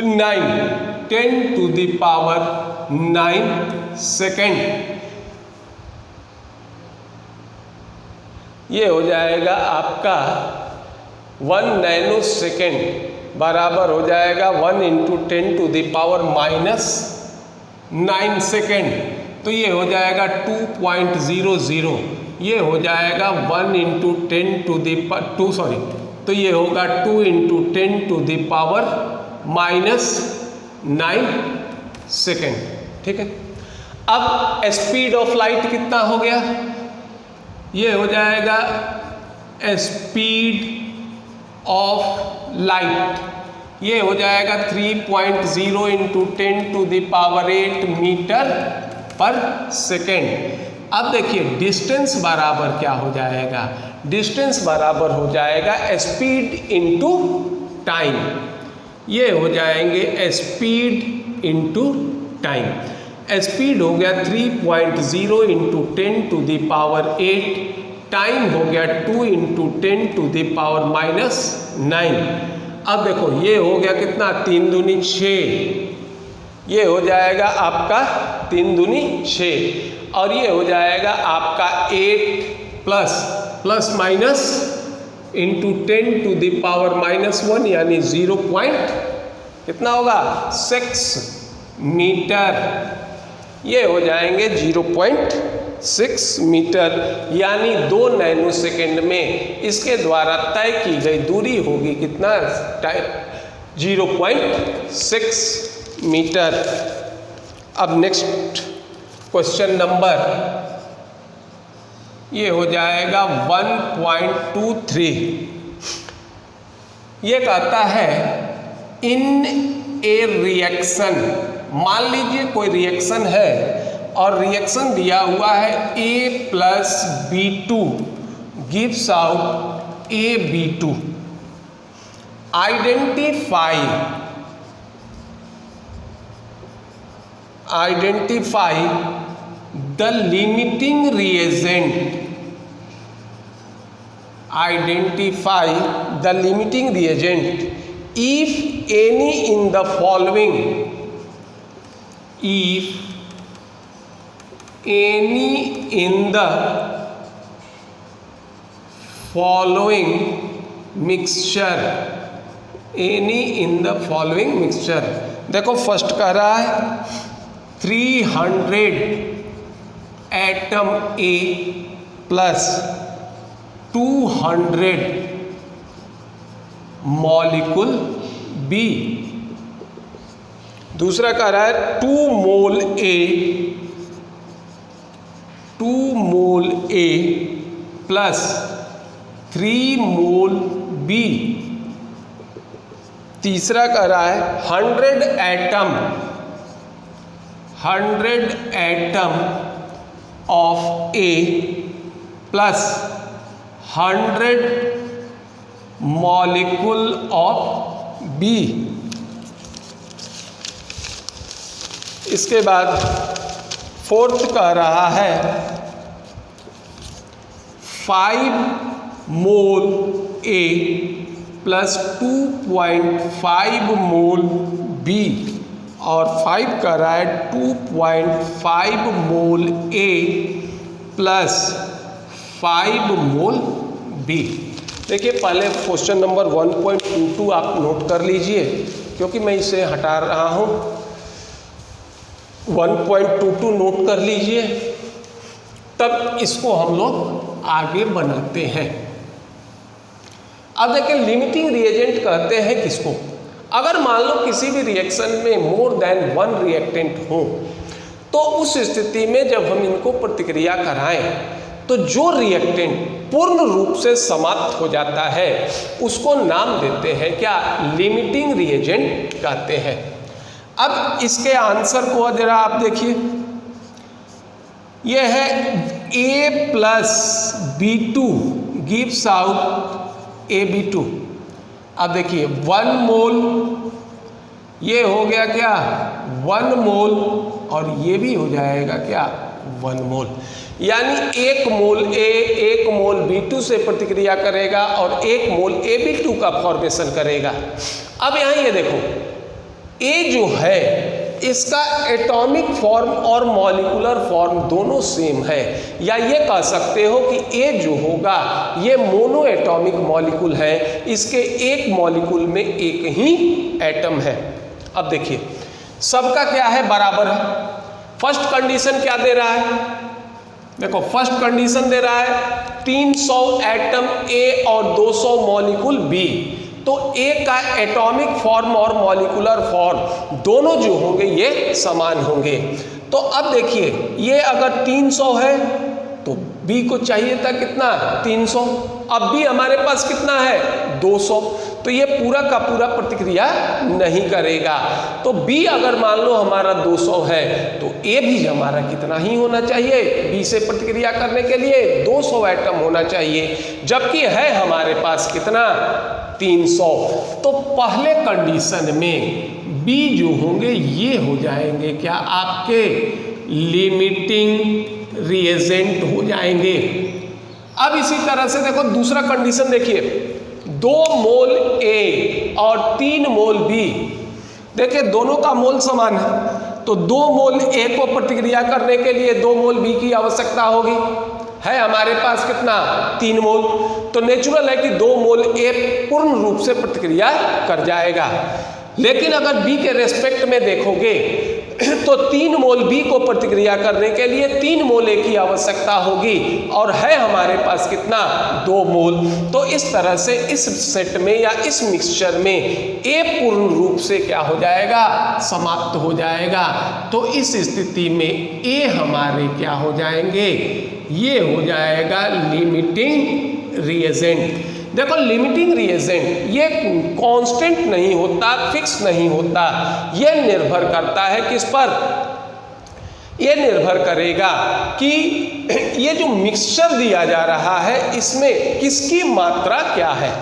9, 10 टू द पावर 9 सेकेंड। ये हो जाएगा आपका 1 नैनो सेकेंड बराबर हो जाएगा 1 into 10 to the power -9 second. तो ये हो जाएगा 2.00, ये हो जाएगा 1 into 10 to the two, sorry, तो ये होगा 2 into 10 to the power -9 second, ठीक है। अब स्पीड ऑफ लाइट कितना हो गया, ये हो जाएगा स्पीड ऑफ लाइट, ये हो जाएगा 3.0 into 10 to the power 8 metre पर सेकेंड। अब देखिए डिस्टेंस बराबर क्या हो जाएगा, डिस्टेंस बराबर हो जाएगा स्पीड इनटू टाइम। ये हो जाएंगे स्पीड इनटू टाइम। स्पीड हो गया 3.0 इंटू 10⁻⁸, टाइम हो गया 2 इंटू 10⁻⁻⁹। अब देखो ये हो गया कितना, 3 दूनी 6, ये हो जाएगा आपका 3 दूनी 6, और ये हो जाएगा आपका 8 प्लस माइनस इंटू 10⁻⁻1 यानी 0 कितना होगा 6 मीटर। ये हो जाएंगे 0.6 मीटर, यानी 2 नैनो सेकेंड में इसके द्वारा तय की गई दूरी होगी कितना, 0.6 मीटर। अब नेक्स्ट क्वेश्चन नंबर ये हो जाएगा 1.23। ये कहता है इन ए रिएक्शन, मान लीजिए कोई रिएक्शन है और रिएक्शन दिया हुआ है A + B2 gives out AB2। Identify the limiting reagent. Identify the limiting reagent if any in the following, if any in the following mixture, any in the following mixture। देखो first कह रहा है 300 atom A plus 200 molecule B। दूसरा कह रहा है 2 मोल A plus 3 mole B। तीसरा कह रहा है 100 atom of A plus 100 molecule of B। इसके बाद फोर्थ कह रहा है 5 मोल A प्लस 2.5 मोल B, और 5 कह रहा है 2.5 मोल A प्लस 5 मोल B। देखिए पहले क्वेश्चन नंबर 1.22 आप नोट कर लीजिए, क्योंकि मैं इसे हटा रहा हूँ। 1.22 नोट कर लीजिए, तब इसको हम लोग आगे बनाते हैं। अब देखिए लिमिटिंग रिएजेंट कहते हैं किसको, अगर मान लो किसी भी रिएक्शन में मोर देन 1 रिएक्टेंट हो, तो उस स्थिति में जब हम इनको प्रतिक्रिया कराएं तो जो रिएक्टेंट पूर्ण रूप से समाप्त हो जाता है उसको नाम देते हैं क्या, लिमिटिंग रिएजेंट कहते हैं। अब इसके आंसर को जरा आप देखिए, यह है A + B2 gives out AB2। अब देखिए 1 मोल, ये हो गया क्या 1 मोल, और ये भी हो जाएगा क्या 1 मोल, यानी 1 मोल A 1 मोल B2 से प्रतिक्रिया करेगा और 1 मोल AB2 का फॉर्मेशन करेगा। अब यहाँ ये देखो A जो है इसका एटॉमिक फॉर्म और मॉलिक्यूलर फॉर्म दोनों सेम है, या ये कह सकते हो कि A जो होगा ये मोनो एटॉमिक मॉलिक्यूल है, इसके एक मॉलिक्यूल में एक ही एटम है। अब देखिए सबका क्या है, बराबर है। फर्स्ट कंडीशन क्या दे रहा है, देखो फर्स्ट कंडीशन दे रहा है 300 एटम A और 200 मॉलिक्यूल B, तो A का एटॉमिक फॉर्म और मॉलिक्यूलर फॉर्म दोनों जो होंगे ये समान होंगे। तो अब देखिए ये अगर 300 है तो B को चाहिए था कितना 300, अब B हमारे पास कितना है 200, तो ये पूरा का पूरा प्रतिक्रिया नहीं करेगा। तो B अगर मान लो हमारा 200 है तो A भी हमारा कितना ही होना चाहिए, B से प्रतिक्रिया करने के लिए 200 एटम होना चाहिए, जबकि है हमारे पास कितना 300। तो पहले कंडीशन में B जो होंगे ये हो जाएंगे क्या आपके लिमिटिंग रिएजेंट हो जाएंगे। अब इसी तरह से देखो दूसरा कंडीशन देखिए, 2 मोल A और 3 मोल B, देखिए दोनों का मोल समान है, तो 2 मोल A को प्रतिक्रिया करने के लिए 2 मोल B की आवश्यकता होगी, है हमारे पास कितना 3 मोल, तो नेचुरल है कि 2 मोल A पूर्ण रूप से प्रतिक्रिया कर जाएगा। लेकिन अगर B के रेस्पेक्ट में देखोगे तो 3 मोल B को प्रतिक्रिया करने के लिए 3 मोल A की आवश्यकता होगी, और है हमारे पास कितना 2 मोल। तो इस तरह से इस सेट में या इस मिक्सचर में A पूर्ण रूप से क्या हो जाएगा, समाप्त हो जाएगा। तो इस स्थिति में A हमारे क्या हो जाएंगे, ये हो जाएगा लिमिटिंग रिएजेंट। देखो लिमिटिंग रिएजेंट ये कांस्टेंट नहीं होता, फिक्स नहीं होता, ये निर्भर करता है किस पर, ये निर्भर करेगा कि ये जो मिक्सचर दिया जा रहा है इसमें किसकी मात्रा क्या है।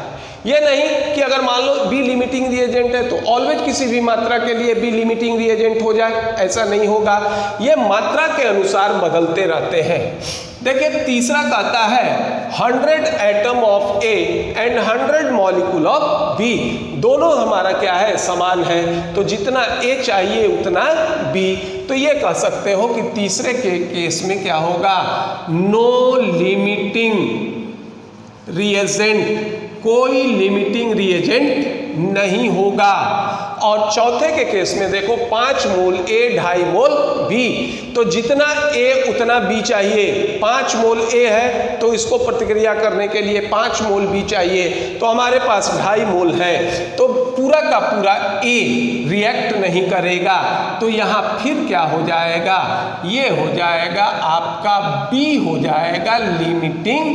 ये नहीं कि अगर मान लो B लिमिटिंग रिएजेंट है तो ऑलवेज किसी भी मात्रा के लिए B लिमिटिंग रिएजेंट हो जाए, ऐसा नहीं होगा, ये मात्रा के अनुसार बदलते रहते हैं। देखिए तीसरा कहता है 100 atom of A and 100 molecule of B, दोनों हमारा क्या है समान है, तो जितना A चाहिए उतना B। तो ये कह सकते हो कि तीसरे के केस में क्या होगा, नो लिमिटिंग रिएजेंट, कोई लिमिटिंग रिएजेंट नहीं होगा। और चौथे के केस में देखो 5 मोल A 2.5 मोल B, तो जितना A उतना B चाहिए, 5 मोल A है तो इसको प्रतिक्रिया करने के लिए 5 मोल B चाहिए, तो हमारे पास 2.5 मोल है, तो पूरा का पूरा A रिएक्ट नहीं करेगा, तो यहाँ फिर क्या हो जाएगा, ये हो जाएगा आपका B हो जाएगा लिमिटिंग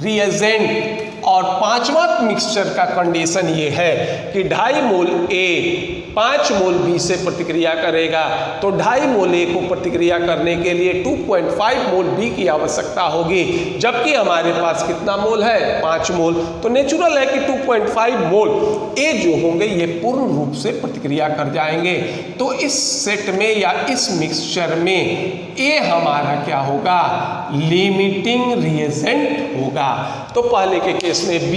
रिएजेंट। और पांचवा मिक्सचर का कंडीशन ये है कि 2.5 मोल A 5 मोल B से प्रतिक्रिया करेगा, तो 2.5 मोल A को प्रतिक्रिया करने के लिए 2.5 मोल B की आवश्यकता होगी, जबकि हमारे पास कितना मोल है 5 मोल, तो नेचुरल है कि 2.5 मोल A जो होंगे ये पूर्ण रूप से प्रतिक्रिया कर जाएंगे। तो इस सेट में या इस मिक्सचर में A हमारा क्या होगा, लिमिटिंग रिएजेंट होगा। तो पहले के केस में B,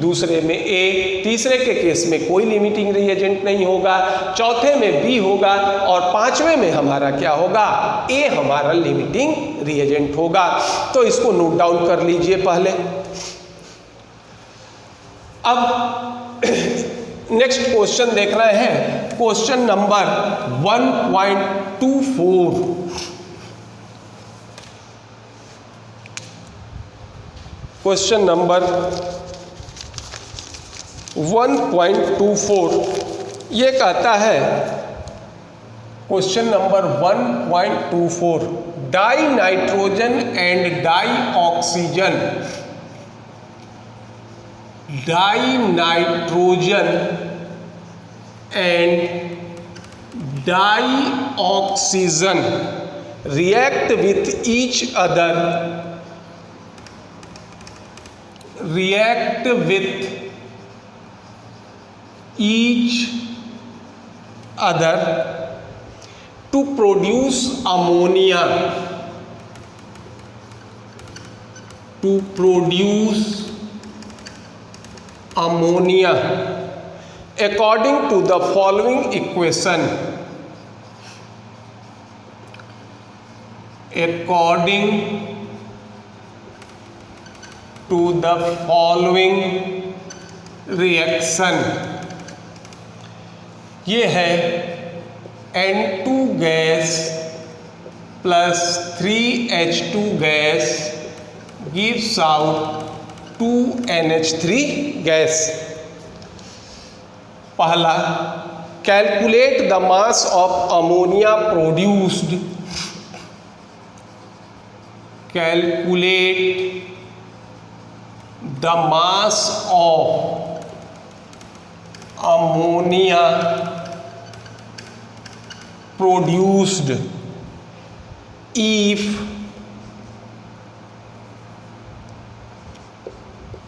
दूसरे में A, तीसरे के केस में कोई लिमिटिंग रिएजेंट नहीं होगा, चौथे में B होगा, और पांचवें में हमारा क्या होगा, A हमारा लिमिटिंग रिएजेंट होगा। तो इसको नोट डाउन कर लीजिए पहले। अब नेक्स्ट क्वेश्चन देख रहे हैं, क्वेश्चन नंबर 1.24। क्वेश्चन नंबर 1.24 ये कहता है, question number 1.24, dinitrogen and dioxygen, dinitrogen and dioxygen react with each other, react with each other to produce ammonia, to produce ammonia according to the following equation, according to the following reaction। ये है N2 gas plus 3H2 gas gives out 2NH3 gas. पहला, calculate the mass of ammonia produced, calculate the mass of ammonia produced if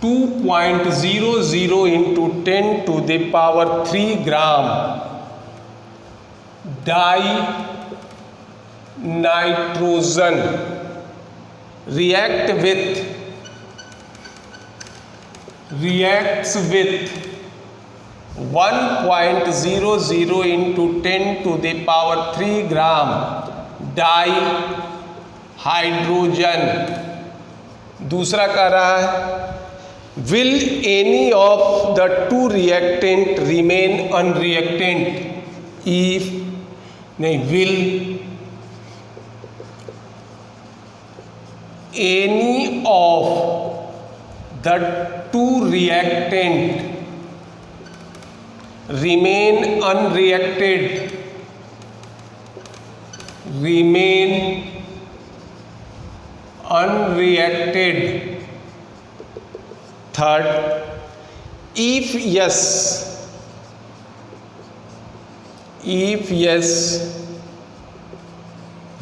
2.00 into 10 to the power 3 gram dinitrogen reacts with 1.00 into 10 to the power 3 gram dihydrogen. दूसरा कह रहा है will any of the two reactant remain unreactant if नहीं will any of the two reactant remain unreacted remain unreacted. Third, if yes,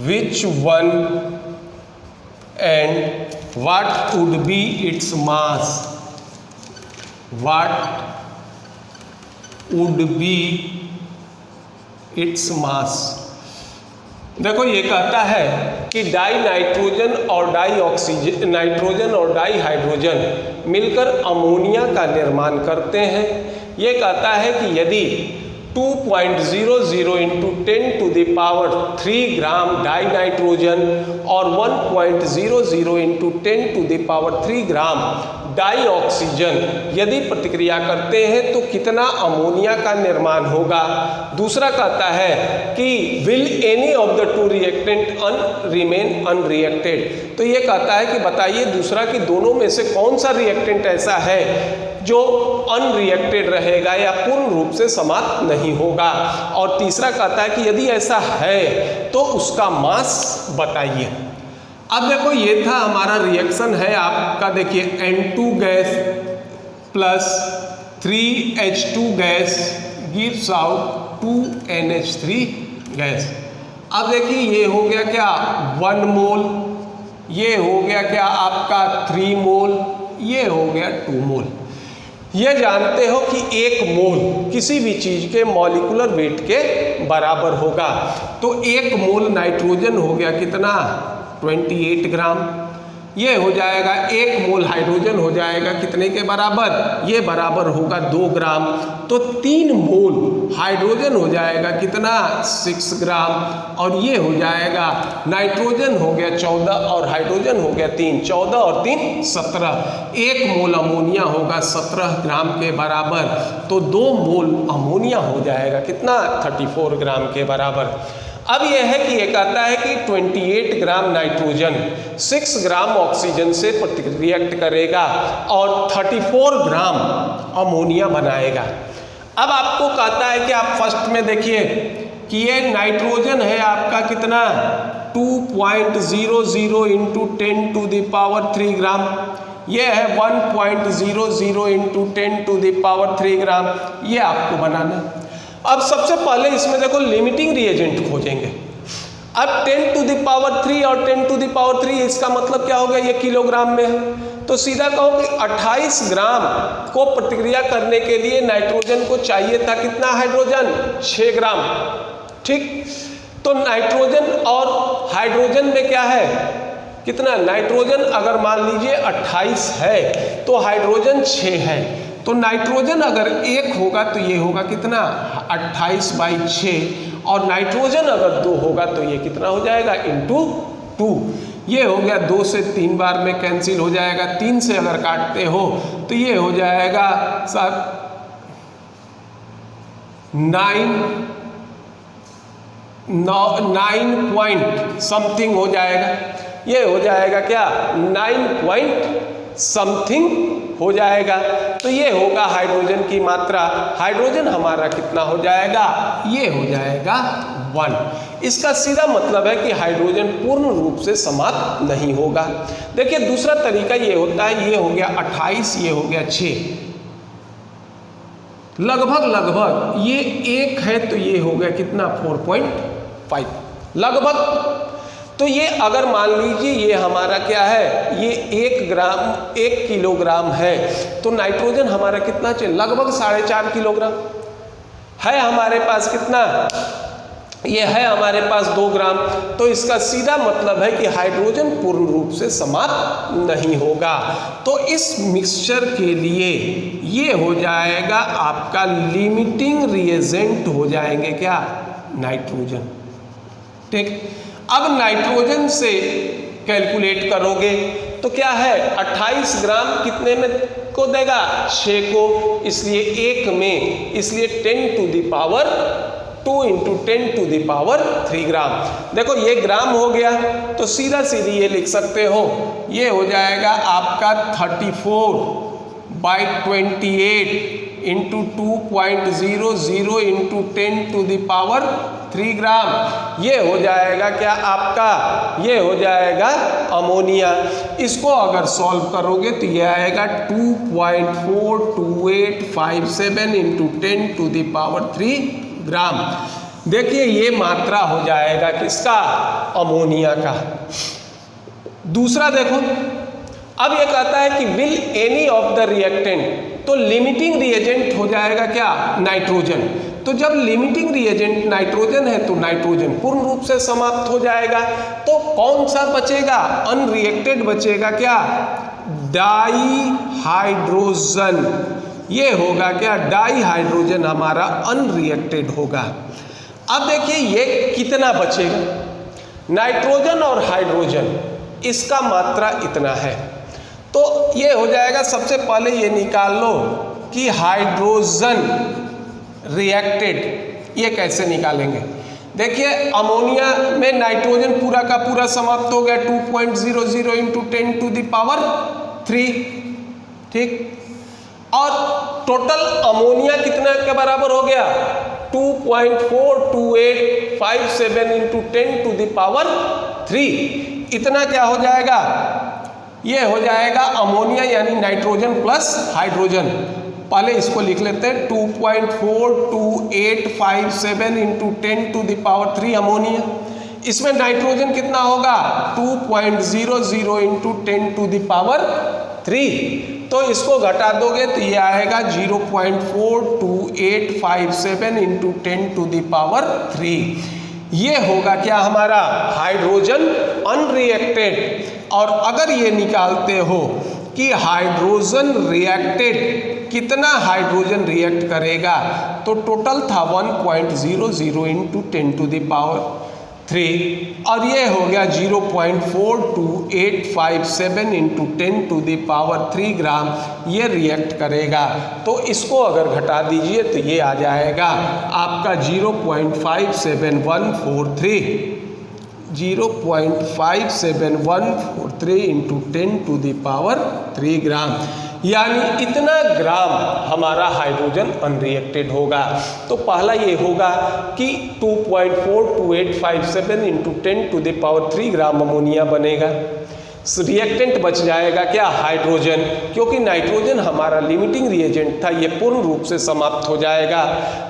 which one and what would be its mass? What would be its mass? देखो ये कहता है कि die nitrogen और die oxygen, nitrogen और di hydrogen मिलकर ammonia का निर्माण करते हैं। ये कहता है कि यदि 2.00 into 10 to the power 3 gram dinitrogen और 1.00 into 10 to the power 3 gram dioxygen यदि प्रतिक्रिया करते हैं तो कितना अमोनिया का निर्माण होगा। दूसरा कहता है कि will any of the two reactant remain unreacted. तो ये कहता है कि बताइए दूसरा कि दोनों में से कौन सा रिएक्टेंट ऐसा है जो अनरिएक्टेड रहेगा या पूर्ण रूप से समाप्त नहीं होगा। और तीसरा कहता है कि यदि ऐसा है तो उसका मास बताइए। अब देखो ये था हमारा रिएक्शन है आपका, देखिए N2 gas plus 3H2 gas gives out 2NH3 gas. अब देखिए ये हो गया क्या 1 मोल, ये हो गया क्या आपका 3 मोल, ये हो गया 2 मोल। ये जानते हो कि 1 मोल किसी भी चीज के मॉलिक्यूलर वेट के बराबर होगा। तो 1 मोल नाइट्रोजन हो गया कितना 28 ग्राम। ये हो जाएगा 1 मोल हाइड्रोजन हो जाएगा कितने के बराबर, ये बराबर होगा 2 ग्राम। तो 3 मोल हाइड्रोजन हो जाएगा कितना 6 ग्राम। और ये हो जाएगा नाइट्रोजन हो गया 14 और हाइड्रोजन हो गया 3, 14 और 3 17। 1 मोल अमोनिया होगा 17 ग्राम के बराबर। तो 2 मोल अमोनिया हो जाएगा कितना 34 ग्राम के बराबर। अब यह है कि ये कहता है कि 28 ग्राम नाइट्रोजन 6 ग्राम ऑक्सीजन से रिएक्ट करेगा और 34 ग्राम अमोनिया बनाएगा। अब आपको कहता है कि आप फर्स्ट में देखिए कि ये नाइट्रोजन है आपका कितना 2.00 into 10 to the power 3 gram, ये है 1.00 into 10 to the power 3 gram. ये आपको बनाना। अब सबसे पहले इसमें देखो लिमिटिंग रिएजेंट खोजेंगे। अब 10 टू द पावर 3 और 10 टू द पावर 3 इसका मतलब क्या होगा, ये किलोग्राम में है। तो सीधा कहो कि 28 ग्राम को प्रतिक्रिया करने के लिए नाइट्रोजन को चाहिए था कितना हाइड्रोजन 6 ग्राम। ठीक, तो नाइट्रोजन और हाइड्रोजन में क्या है कितना, नाइट्रोजन अगर मान लीजिए 28 है तो हाइड्रोजन 6 है। तो नाइट्रोजन अगर 1 होगा तो ये होगा कितना 28/6 और नाइट्रोजन अगर 2 होगा तो ये कितना हो जाएगा इंटू 2। ये हो गया 2 से 3 बार में कैंसिल हो जाएगा, 3 से अगर काटते हो तो ये हो जाएगा 9 पॉइंट समथिंग हो जाएगा। ये हो जाएगा क्या 9 पॉइंट समथिंग हो जाएगा। तो ये होगा हाइड्रोजन की मात्रा। हाइड्रोजन हमारा कितना हो जाएगा, ये हो जाएगा 1। इसका सीधा मतलब है कि हाइड्रोजन पूर्ण रूप से समाप्त नहीं होगा। देखिए दूसरा तरीका ये होता है, ये हो गया 28, ये हो गया 6, लगभग ये 1 है तो ये हो गया कितना 4.5 लगभग। तो ये अगर मान लीजिए ये हमारा क्या है, ये 1 किलोग्राम है, तो नाइट्रोजन हमारा कितना चाहिए, लगभग 4.5 किलोग्राम है हमारे पास। कितना ये है हमारे पास 2 ग्राम। तो इसका सीधा मतलब है कि हाइड्रोजन पूर्ण रूप से समाप्त नहीं होगा। तो इस मिक्सचर के लिए ये हो जाएगा आपका लिमिटिंग रिएजेंट हो जाएंगे क्या, नाइट्रोजन। ठीक, अब नाइट्रोजन से कैलकुलेट करोगे तो क्या है, 28 ग्राम कितने में को देगा, 6 को, इसलिए 1 में, इसलिए 10 to the power 2 into 10 to the power 3 gram. देखो ये ग्राम हो गया तो सीधा सीधी ये लिख सकते हो, ये हो जाएगा आपका 34/28 into 2.00 into 10 to the power 3 gram. ये हो जाएगा क्या आपका, ये हो जाएगा अमोनिया। इसको अगर सॉल्व करोगे तो ये आएगा 2.42857 इंटू 10 टू द पावर 3 ग्राम। देखिए ये मात्रा हो जाएगा किसका, अमोनिया का। दूसरा देखो, अब ये कहता है कि will any of the reactant, तो लिमिटिंग रिएजेंट हो जाएगा क्या, नाइट्रोजन। तो जब लिमिटिंग रिएजेंट नाइट्रोजन है तो नाइट्रोजन पूर्ण रूप से समाप्त हो जाएगा। तो कौन सा बचेगा, अनरिएक्टेड बचेगा क्या, डाईहाइड्रोजन। ये होगा क्या, डाईहाइड्रोजन हमारा अनरिएक्टेड होगा। अब देखिए ये कितना बचेगा, नाइट्रोजन और हाइड्रोजन इसका मात्रा इतना है। तो ये हो जाएगा, सबसे पहले ये निकाल लो कि हाइड्रोजन रिएक्टेड, ये कैसे निकालेंगे। देखिए अमोनिया में नाइट्रोजन पूरा का पूरा समाप्त हो गया, 2.00 इंटू 10 टू द पावर 3। ठीक, और टोटल अमोनिया कितना के बराबर हो गया, 2.42857 इंटू 10 टू द पावर 3। इतना क्या हो जाएगा, ये हो जाएगा अमोनिया यानी नाइट्रोजन प्लस हाइड्रोजन। पहले इसको लिख लेते हैं, 2.42857 into 10 to the power 3 ammonia. इसमें नाइट्रोजन कितना होगा, 2.00 इंटू 10 टू द पावर 3। तो इसको घटा दोगे तो ये आएगा 0.42857 इंटू 10 टू द पावर 3। ये होगा क्या हमारा हाइड्रोजन अनरिएक्टेड। और अगर ये निकालते हो कि हाइड्रोजन रिएक्टेड कितना हाइड्रोजन रिएक्ट करेगा, तो टोटल था 1.00 इंटू 10 टू द पावर 3 और ये हो गया 0.42857 into 10 to the power 3 gram ये रिएक्ट करेगा। तो इसको अगर घटा दीजिए तो ये आ जाएगा आपका 0.57143 0.57143 इंटू 10 टू द पावर 3 ग्राम, यानी इतना ग्राम हमारा हाइड्रोजन अनरिएक्टेड होगा। तो पहला ये होगा कि 2.42857 into 10 to the power 3 gram ammonia बनेगा। रिएक्टेंट बच जाएगा क्या, हाइड्रोजन, क्योंकि नाइट्रोजन हमारा लिमिटिंग रिएजेंट था, ये पूर्ण रूप से समाप्त हो जाएगा।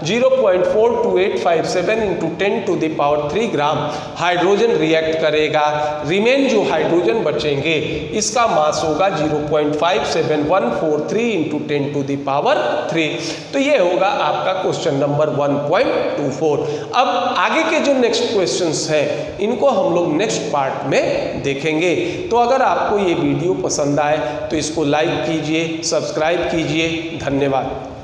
0.42857 into 10 to the power 3 gram hydrogen react करेगा। रिमेन जो हाइड्रोजन बचेंगे इसका मास होगा 0.5743 इंटू 10 टू द पावर 3। तो ये होगा आपका क्वेश्चन नंबर 1.24। अब आगे के जो नेक्स्ट क्वेश्चंस हैं इनको हम लोग नेक्स्ट पार्ट में देखेंगे। तो अगर आपको ये वीडियो पसंद आए तो इसको लाइक कीजिए, सब्सक्राइब कीजिए। धन्यवाद।